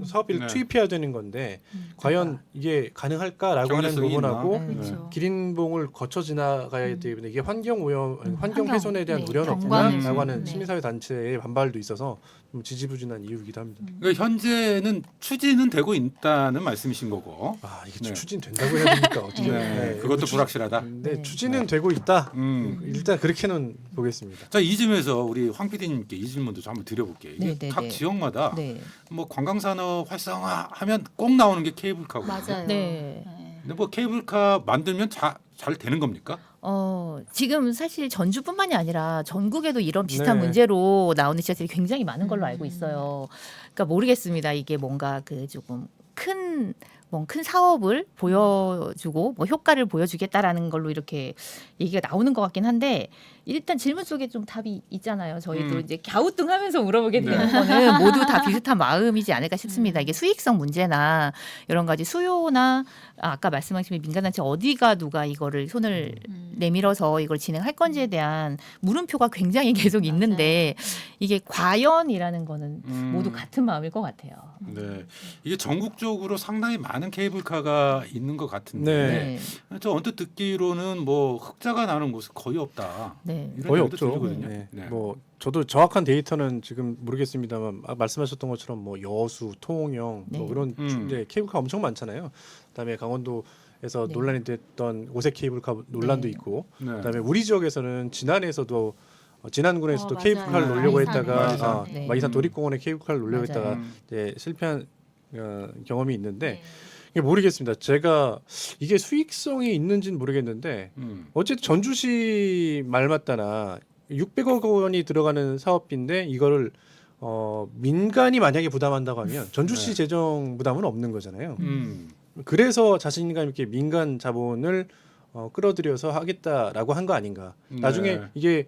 사업비를 네. 투입해야 되는 건데 과연 이게 가능할까라고 하는 경제성이 부분하고 있나? 그렇죠. 기린봉을 거쳐 지나가야 되기 이게 환경 오염, 환경 훼손에 대한 네, 우려는 경관을 없구나라고 하는 네. 시민사회 단체의 반발도 있어서 좀 지지부진한 이유이기도 합니다. 그러니까 현재는 추진은 되고 있다는 말씀이신 거고. 이게 네. 추진된다고 해야 됩니까 어떻게? 네. 그것도 불확실하다. 네, 네. 추진은 되고 있다. 음. 일단 그렇게는 보겠습니다. 자, 이쯤에서 우리 황 PD님께 이 질문도 좀 한번 드려볼게요. 이게 네, 네, 각 네. 지역마다 네. 뭐 관광산업 활성화하면 꼭 나오는 게 케이블카고. 맞아요. 네. 근데 뭐 케이블카 만들면 잘 되는 겁니까? 지금 사실 전주뿐만이 아니라 전국에도 이런 비슷한 네. 문제로 나오는 지자체들이 굉장히 많은 걸로 알고 있어요. 그러니까 모르겠습니다. 이게 뭔가 그 조금 큰 사업을 보여주고 뭐 효과를 보여주겠다라는 걸로 이렇게 얘기가 나오는 것 같긴 한데 일단 질문 속에 좀 답이 있잖아요. 저희도 이제 갸우뚱하면서 물어보게 되는 네. 거는 모두 다 비슷한 마음이지 않을까 싶습니다. 이게 수익성 문제나 여러 가지 수요나 아까 말씀하신 민간단체 어디가 누가 이거를 손을 내밀어서 이걸 진행할 건지에 대한 물음표가 굉장히 계속 있는데 이게 과연이라는 거는 모두 같은 마음일 것 같아요. 네, 이게 전국적으로 상당히 많은 케이블카가 있는 것 같은데 네. 저 언뜻 듣기로는 뭐 흑자가 나는 곳은 거의 없다. 네. 이런 거의 얘기도 없죠. 들리거든요. 네. 네. 뭐 저도 정확한 데이터는 지금 모르겠습니다만 말씀하셨던 것처럼 뭐 여수, 통영 네. 뭐 그런 이제 케이블카 엄청 많잖아요. 그다음에 강원도에서 네. 논란이 됐던 오색 케이블카 논란도 네. 있고, 네. 그다음에 우리 지역에서는 진안에서도 진안군에서도 맞아요. 케이블카를 네. 놓으려고 마이산에. 했다가 마이산. 네. 마이산 도립공원에 케이블카를 놓으려고 맞아요. 했다가 이제 실패한 경험이 있는데 네. 이게 모르겠습니다. 제가 이게 수익성이 있는지는 모르겠는데 어쨌든 전주시 말맞다나 600억 원이 들어가는 사업비인데 이거를 민간이 만약에 부담한다고 하면 전주시 네. 재정 부담은 없는 거잖아요. 음. 그래서 자신감 있게 민간 자본을 끌어들여서 하겠다라고 한 거 아닌가. 네. 나중에 이게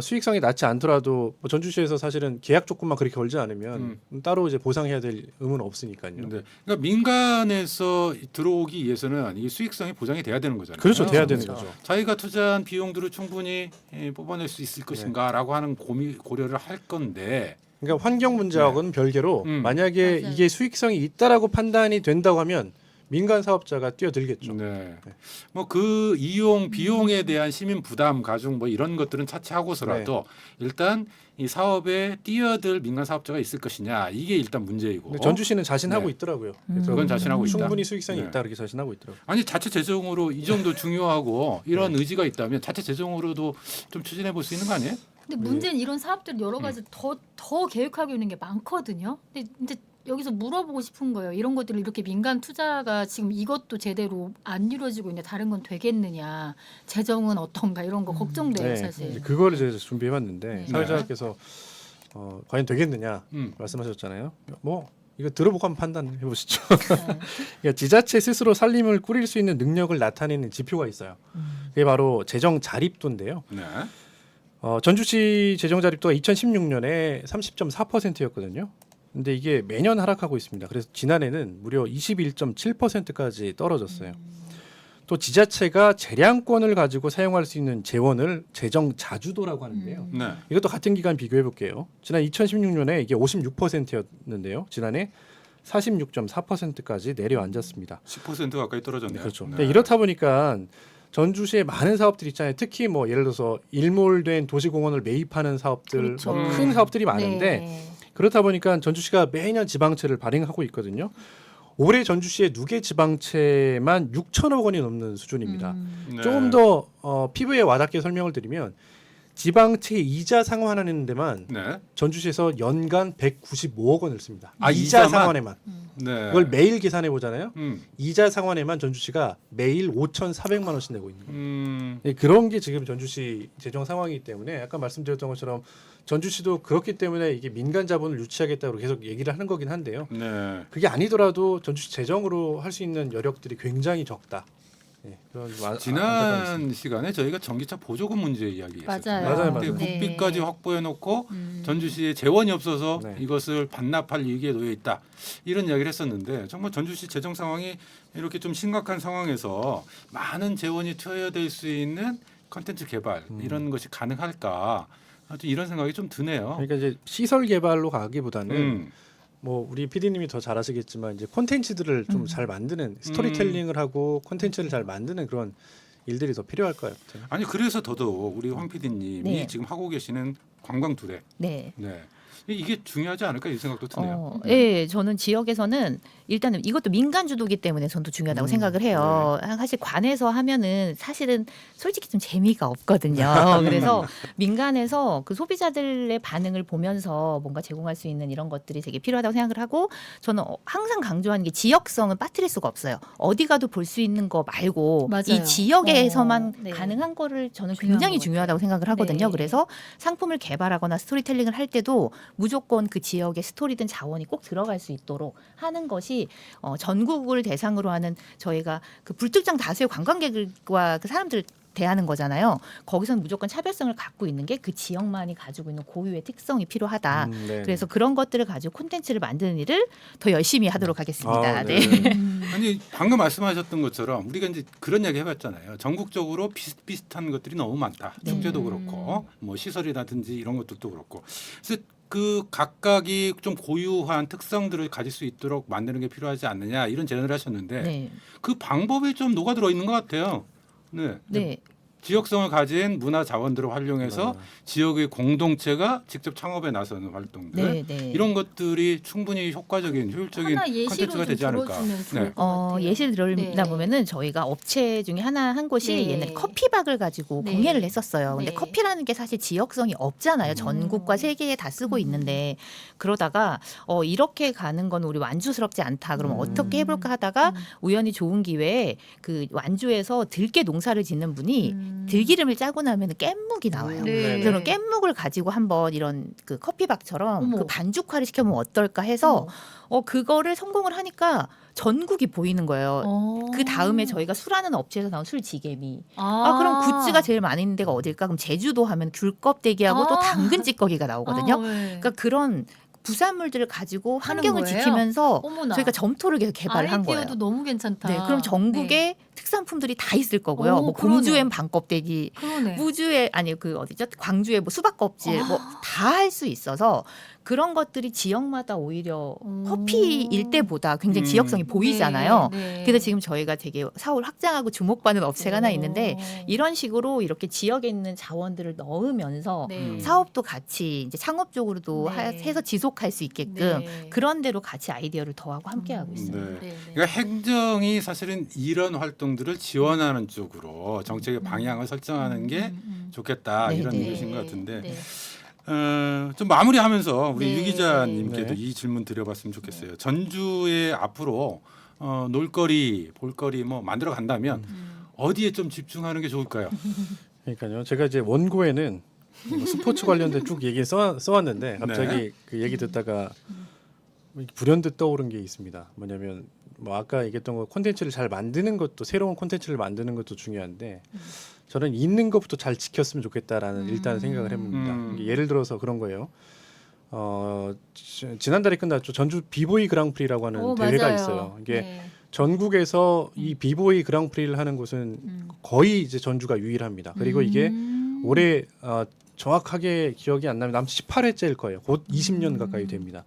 수익성이 낮지 않더라도 뭐 전주시에서 사실은 계약 조건만 그렇게 걸지 않으면 따로 이제 보상해야 될 의무는 없으니까요. 네. 그러니까 민간에서 들어오기 위해서는 이 수익성이 보장이 돼야 되는 거잖아요. 그렇죠, 돼야 되는 그렇죠. 거죠. 자기가 투자한 비용들을 충분히 뽑아낼 수 있을 것인가라고 하는 고려를 할 건데. 그러니까 환경 문제하고는 별개로 음. 만약에 맞아요. 이게 수익성이 있다라고 판단이 된다고 하면 민간 사업자가 뛰어들겠죠. 네. 뭐 그 이용 비용에 대한 시민 부담 가중 뭐 이런 것들은 차치하고서라도 일단 이 사업에 뛰어들 민간 사업자가 있을 것이냐 이게 일단 문제이고. 근데 전주시는 자신하고 네. 있더라고요. 그건 자신하고 있다. 충분히 수익성이 네. 있다 그렇게 자신하고 있더라고요. 아니 자체 재정으로 이 정도 중요하고 이런 의지가 있다면 자체 재정으로도 좀 추진해 볼 수 있는 거 아니에요? 근데 문제는 이런 사업들 여러 가지 더 계획하고 있는 게 많거든요. 근데 이제 여기서 물어보고 싶은 거예요. 이런 것들을 이렇게 민간 투자가 지금 이것도 제대로 안 이루어지고 있는데 다른 건 되겠느냐, 재정은 어떤가 이런 거 걱정돼요, 사실. 이제 그거를 제가 준비해봤는데 네. 사회자께서 과연 되겠느냐 말씀하셨잖아요. 뭐 이거 들어보고 한번 판단해 보시죠. 그러니까 지자체 스스로 살림을 꾸릴 수 있는 능력을 나타내는 지표가 있어요. 그게 바로 재정 자립도인데요. 네. 전주시 재정 자립도가 2016년에 30.4%였거든요. 근데 이게 매년 하락하고 있습니다. 그래서 지난해는 무려 21.7%까지 떨어졌어요. 또 지자체가 재량권을 가지고 사용할 수 있는 재원을 재정 자주도라고 하는데요. 네. 이것도 같은 기간 비교해 볼게요. 지난 2016년에 이게 56%였는데요. 지난해 46.4%까지 내려앉았습니다. 10% 가까이 떨어졌네요. 그렇죠. 네. 근데 이렇다 보니까 전주시에 많은 사업들이 있잖아요. 특히 뭐 예를 들어서 일몰된 도시공원을 매입하는 사업들, 그렇죠. 뭐 큰 사업들이 많은데 네. 그렇다 보니까 전주시가 매년 지방채를 발행하고 있거든요. 올해 전주시의 누계 지방채만 6천억 원이 넘는 수준입니다. 네. 조금 더 피부에 와닿게 설명을 드리면 지방채 이자 상환하는 데만 네. 전주시에서 연간 195억 원을 씁니다. 아, 이자 이자만? 상환에만. 네. 그걸 매일 계산해 보잖아요. 음. 이자 상환에만 전주시가 매일 5,400만 원씩 내고 있는 거예요. 네, 그런 게 지금 전주시 재정 상황이기 때문에 아까 말씀드렸던 것처럼 전주시도 그렇기 때문에 이게 민간 자본을 유치하겠다고 계속 얘기를 하는 거긴 한데요. 네. 그게 아니더라도 전주시 재정으로 할 수 있는 여력들이 굉장히 적다. 네, 그런 좀 안타까움이 있습니다. 지난 시간에 저희가 전기차 보조금 문제 이야기했었잖아요. 맞아요. 맞아요. 근데 네. 국비까지 확보해 놓고 전주시에 재원이 없어서 네. 이것을 반납할 위기에 놓여 있다. 이런 이야기를 했었는데 정말 전주시 재정 상황이 이렇게 좀 심각한 상황에서 많은 재원이 투여될 수 있는 컨텐츠 개발 이런 것이 가능할까? 아주 이런 생각이 좀 드네요. 그러니까 이제 시설 개발로 가기보다는 음. 뭐 우리 PD님이 더 잘 아시겠지만 이제 콘텐츠들을 좀 잘 만드는 스토리텔링을 하고 콘텐츠를 잘 만드는 그런 일들이 더 필요할 것 같아요. 아니 그래서 더더욱 우리 황 PD님이 네. 지금 하고 계시는 관광 두대. 네. 네. 이게 중요하지 않을까 이 생각도 드네요. 예, 저는 지역에서는 일단은 이것도 민간 주도기 때문에 저도 중요하다고 생각을 해요. 사실 관에서 하면은 사실은 솔직히 좀 재미가 없거든요. 그래서 민간에서 그 소비자들의 반응을 보면서 뭔가 제공할 수 있는 이런 것들이 되게 필요하다고 생각을 하고 저는 항상 강조하는 게 지역성은 빠뜨릴 수가 없어요. 어디 가도 볼 수 있는 거 말고 맞아요. 이 지역에서만 네. 가능한 거를 저는 중요한 굉장히 것 중요하다고 생각을 하거든요. 네. 그래서 상품을 개발하거나 스토리텔링을 할 때도 무조건 그 지역의 스토리든 자원이 꼭 들어갈 수 있도록 하는 것이 전국을 대상으로 하는 저희가 그 불특정 다수의 관광객과 그 사람들을 대하는 거잖아요. 거기서는 무조건 차별성을 갖고 있는 게 그 지역만이 가지고 있는 고유의 특성이 필요하다. 네. 그래서 그런 것들을 가지고 콘텐츠를 만드는 일을 더 열심히 하도록 하겠습니다. 아, 네. 아니 방금 말씀하셨던 것처럼 우리가 이제 그런 이야기 해봤잖아요. 전국적으로 비슷비슷한 것들이 너무 많다. 네. 축제도 그렇고 뭐 시설이라든지 이런 것들도 그렇고. 그래서 그 각각이 좀 고유한 특성들을 가질 수 있도록 만드는 게 필요하지 않느냐 이런 제안을 하셨는데 네. 그 방법이 좀 녹아들어 있는 것 같아요. 네. 네. 지역성을 가진 문화 자원들을 활용해서 지역의 공동체가 직접 창업에 나서는 활동들 네, 네. 이런 것들이 충분히 효과적인 효율적인 하나 예시로 컨텐츠가 좀 되지 않을까. 들어주면 좋을 네. 것 같아요. 예시를 들어다 네. 보면은 저희가 업체 중에 한 곳이 네. 옛날에 커피박을 가지고 네. 공예를 했었어요. 근데 네. 커피라는 게 사실 지역성이 없잖아요. 전국과 세계에 다 쓰고 있는데 그러다가 이렇게 가는 건 우리 완주스럽지 않다. 그러면 어떻게 해볼까 하다가 우연히 좋은 기회에 그 완주에서 들깨 농사를 짓는 분이 들기름을 짜고 나면 깻묵이 나와요. 네. 그래서 그런 깻묵을 가지고 한번 이런 그 커피박처럼 어머. 그 반죽화를 시켜보면 어떨까 해서 그거를 성공을 하니까 전국이 보이는 거예요. 그 다음에 저희가 술하는 업체에서 나온 술지개미. 그럼 굿즈가 제일 많은 데가 어딜까? 그럼 제주도 하면 귤껍데기하고 또 당근 찌꺼기가 나오거든요. 네. 그러니까 그런 부산물들을 가지고 하는 환경을 거예요? 지키면서 어머나. 저희가 점토를 계속 개발을 한 거예요. 아이디어도 너무 괜찮다. 네, 그럼 전국에 특산품들이 다 있을 거고요. 오, 뭐 그러네. 공주엔 반껍데기, 그러네. 무주에 아니 그 어디죠? 광주에 뭐 수박 껍질 뭐 다 할 수 있어서 그런 것들이 지역마다 오히려 커피 일대보다 굉장히 지역성이 보이잖아요. 네. 그래서 지금 저희가 되게 사업을 확장하고 주목받는 업체가 하나 있는데 이런 식으로 이렇게 지역에 있는 자원들을 넣으면서 네. 사업도 같이 이제 창업적으로도 네. 해서 지속할 수 있게끔 네. 그런 대로 같이 아이디어를 더하고 함께 하고 있습니다. 네. 네. 그러니까 행정이 사실은 이런 활동들을 지원하는 쪽으로 정책의 방향을 설정하는 게 좋겠다 네, 이런 네. 얘기신 것 같은데 네. 좀 마무리하면서 우리 네. 유 기자님께도 네. 이 질문 드려봤으면 좋겠어요. 전주에 앞으로 놀거리, 볼거리 뭐 만들어 간다면 어디에 좀 집중하는 게 좋을까요? 그러니까요. 제가 이제 원고에는 뭐 스포츠 관련된 쭉 얘기 써왔는데 갑자기 네. 그 얘기 듣다가 불현듯 떠오른 게 있습니다. 뭐냐면 뭐 아까 얘기했던 거 콘텐츠를 잘 만드는 것도 새로운 콘텐츠를 만드는 것도 중요한데 저는 있는 것부터 잘 지켰으면 좋겠다라는 일단 생각을 해봅니다. 이게 예를 들어서 그런 거예요. 지난달에 끝났죠. 전주 비보이 그랑프리라고 하는 대회가 맞아요. 있어요. 이게 네. 전국에서 이 비보이 그랑프리를 하는 곳은 거의 이제 전주가 유일합니다. 그리고 이게 올해 정확하게 기억이 안 나면 아무튼 18회째일 거예요. 곧 20년 가까이 됩니다.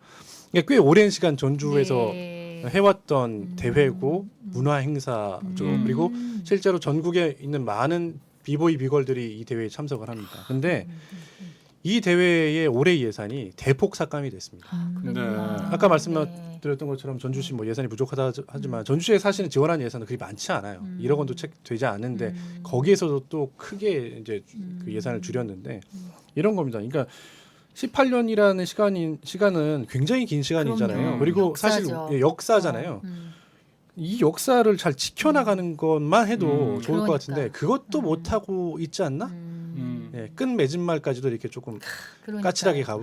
그러니까 꽤 오랜 시간 전주에서 네. 해왔던 대회고 문화 행사죠. 그리고 실제로 전국에 있는 많은 비보이 비걸들이 이 대회에 참석을 합니다. 근데 이 대회의 올해 예산이 대폭 삭감이 됐습니다. 그렇구나. 아까 말씀드렸던 것처럼 전주시 뭐 예산이 부족하다 하지만 전주시에 사실은 지원하는 예산은 그리 많지 않아요. 1억 원도 채 되지 않는데 거기에서도 또 크게 이제 그 예산을 줄였는데 이런 겁니다. 그러니까 18년이라는 시간은 굉장히 긴 시간이잖아요. 그럼요. 그리고 역사죠. 사실 역사잖아요. 이 역사를 잘 지켜나가는 것만 해도 좋을 것 같은데 그것도 못 하고 있지 않나? 네, 끈 맺은 말까지도 이렇게 조금 그러니까. 까칠하게 가고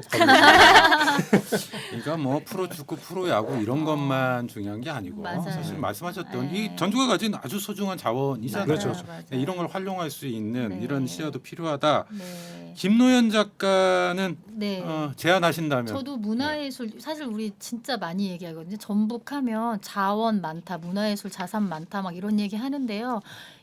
그러니까 뭐 프로축구, 프로야구 이런 것만 중요한 게 아니고 맞아요. 사실 말씀하셨던 네. 이 전주가 가진 아주 소중한 자원이잖아요. 그렇죠. 맞아요. 네, 이런 걸 활용할 수 있는 네. 이런 시야도 필요하다. 네. 김노현 작가는 네. 제안하신다면 저도 문화예술 사실 우리 진짜 많이 얘기하거든요. 전북하면 자원 많다, 문화예술 자산 많다 막 이런 얘기 하는데요.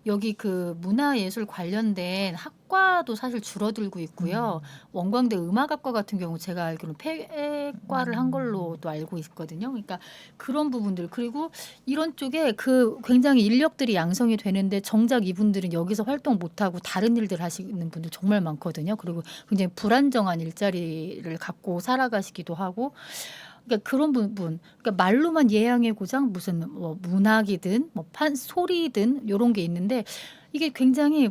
여기 그 문화예술 관련된 학과도 사실 줄어들고 있고요. 원광대 음악학과 같은 경우 제가 알기로는 폐과를 한 걸로도 알고 있거든요. 그러니까 그런 부분들 그리고 이런 쪽에 그 굉장히 인력들이 양성이 되는데 정작 이분들은 여기서 활동 못하고 다른 일들 하시는 분들 정말 많거든요. 그리고 굉장히 불안정한 일자리를 갖고 살아가시기도 하고 그러니까 그런 부분, 그러니까 말로만 예향의 고장 무슨 뭐 문학이든 뭐 소리든 이런 게 있는데 이게 굉장히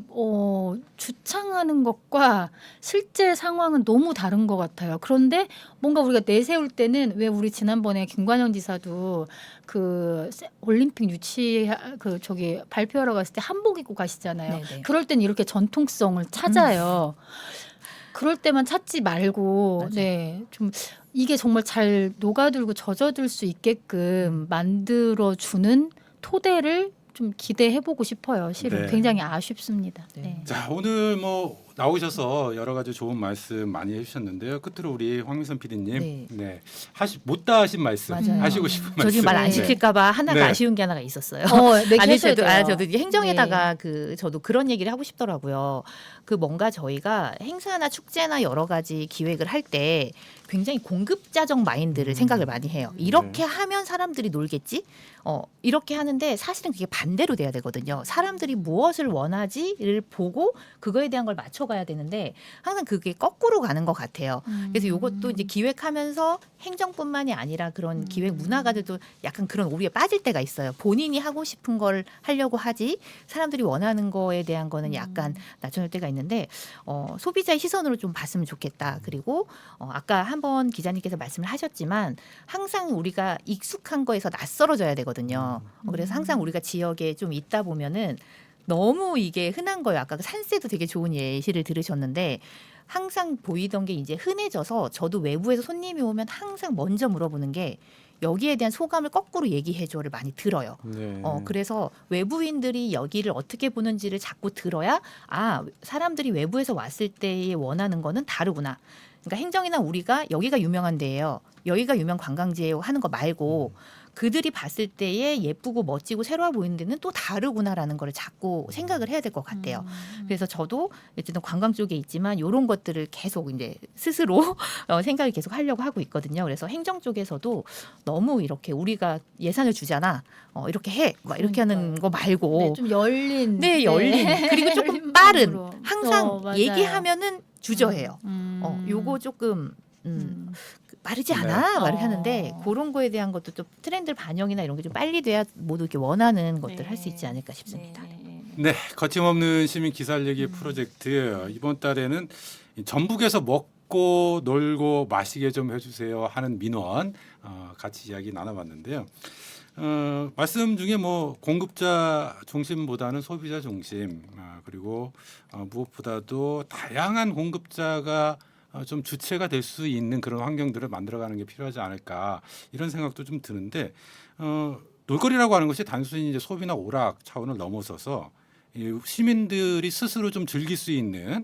주창하는 것과 실제 상황은 너무 다른 것 같아요. 그런데 뭔가 우리가 내세울 때는 왜 우리 지난번에 김관영 지사도 그 올림픽 유치 그 저기 발표하러 갔을 때 한복 입고 가시잖아요. 네네. 그럴 땐 이렇게 전통성을 찾아요. 그럴 때만 찾지 말고 맞아요. 네, 좀 이게 정말 잘 녹아들고 젖어들 수 있게끔 만들어 주는 토대를 좀 기대해보고 싶어요. 실은 네. 굉장히 아쉽습니다. 네. 네. 자 오늘 뭐 나오셔서 여러 가지 좋은 말씀 많이 해주셨는데요. 끝으로 우리 황민선 PD님, 네. 못다 하신 말씀, 맞아요. 하시고 싶은 말씀. 저 지금 말 안 네. 시킬까봐 하나가 네. 아쉬운 게 하나가 있었어요. 네, 아니 하셔야 돼요. 저도 이제 행정에다가 저도 그런 얘기를 하고 싶더라고요. 그 뭔가 저희가 행사나 축제나 여러 가지 기획을 할 때 굉장히 공급자적 마인드를 생각을 많이 해요. 이렇게 하면 사람들이 놀겠지. 이렇게 하는데 사실은 그게 반대로 돼야 되거든요. 사람들이 무엇을 원하지를 보고 그거에 대한 걸 맞춰가야 되는데 항상 그게 거꾸로 가는 것 같아요. 그래서 이것도 이제 기획하면서 행정뿐만이 아니라 그런 기획 문화가들도 약간 그런 오류에 빠질 때가 있어요. 본인이 하고 싶은 걸 하려고 하지 사람들이 원하는 거에 대한 거는 약간 낮춰놓을 때가 있는데 소비자의 시선으로 좀 봤으면 좋겠다. 그리고 아까 한번 기자님께서 말씀을 하셨지만 항상 우리가 익숙한 거에서 낯설어져야 되거든요. 그래서 항상 우리가 지역에 좀 있다 보면은 너무 이게 흔한 거예요. 아까 그 산세도 되게 좋은 예시를 들으셨는데 항상 보이던 게 이제 흔해져서 저도 외부에서 손님이 오면 항상 먼저 물어보는 게 여기에 대한 소감을 거꾸로 얘기해줘를 많이 들어요. 네. 그래서 외부인들이 여기를 어떻게 보는지를 자꾸 들어야 사람들이 외부에서 왔을 때에 원하는 거는 다르구나. 그러니까 행정이나 우리가 여기가 유명한 데예요. 여기가 유명 관광지예요 하는 거 말고 그들이 봤을 때에 예쁘고 멋지고 새로워 보이는 데는 또 다르구나라는 걸 자꾸 생각을 해야 될 것 같아요. 그래서 저도 어쨌든 관광 쪽에 있지만 이런 것들을 계속 이제 스스로 생각을 계속 하려고 하고 있거든요. 그래서 행정 쪽에서도 너무 이렇게 우리가 예산을 주잖아. 이렇게 해. 막 이렇게 하는 거 말고 네, 좀 열린. 네, 열린. 그리고 조금 열린 빠른. 마음으로. 항상 맞아요. 얘기하면은 주저해요. 요거 조금 빠르지 않아? 네. 말을 하는데 그런 거에 대한 것도 좀 트렌드 반영이나 이런 게 좀 빨리 돼야 모두 이렇게 원하는 것들 할 수 있지 않을까 싶습니다. 네, 거침없는 시민 기살리기 프로젝트 이번 달에는 전북에서 먹고 놀고 마시게 좀 해주세요 하는 민원 같이 이야기 나눠봤는데요. 말씀 중에 뭐 공급자 중심보다는 소비자 중심 그리고 무엇보다도 다양한 공급자가 좀 주체가 될 수 있는 그런 환경들을 만들어가는 게 필요하지 않을까 이런 생각도 좀 드는데 놀거리라고 하는 것이 단순히 이제 소비나 오락 차원을 넘어서서 이 시민들이 스스로 좀 즐길 수 있는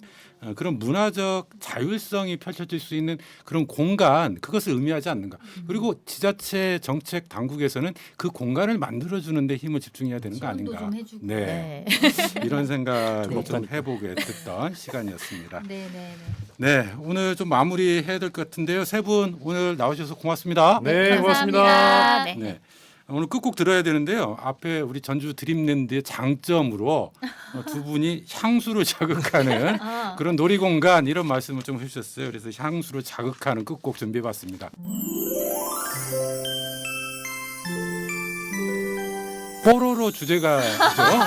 그런 문화적 자율성이 펼쳐질 수 있는 그런 공간 그것을 의미하지 않는가. 그리고 지자체 정책 당국에서는 그 공간을 만들어주는 데 힘을 집중해야 되는 거 지원도 아닌가. 좀 해주고. 네. 네. 이런 생각을 좀 좋았다니까. 해보게 됐던 시간이었습니다. 네네네. 네, 오늘 좀 마무리해야 될 것 같은데요. 세 분 오늘 나오셔서 고맙습니다. 네, 감사합니다. 고맙습니다. 네. 네. 오늘 끝곡 들어야 되는데요. 앞에 우리 전주 드림랜드의 장점으로 두 분이 향수를 자극하는 아. 그런 놀이공간 이런 말씀을 좀 해주셨어요. 그래서 향수를 자극하는 끝곡 준비해봤습니다. 뽀로로 주제가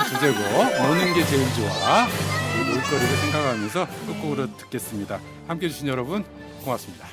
주제고 노는 게 제일 좋아. 이 놀거리를 생각하면서 끝곡으로 듣겠습니다. 함께해 주신 여러분 고맙습니다.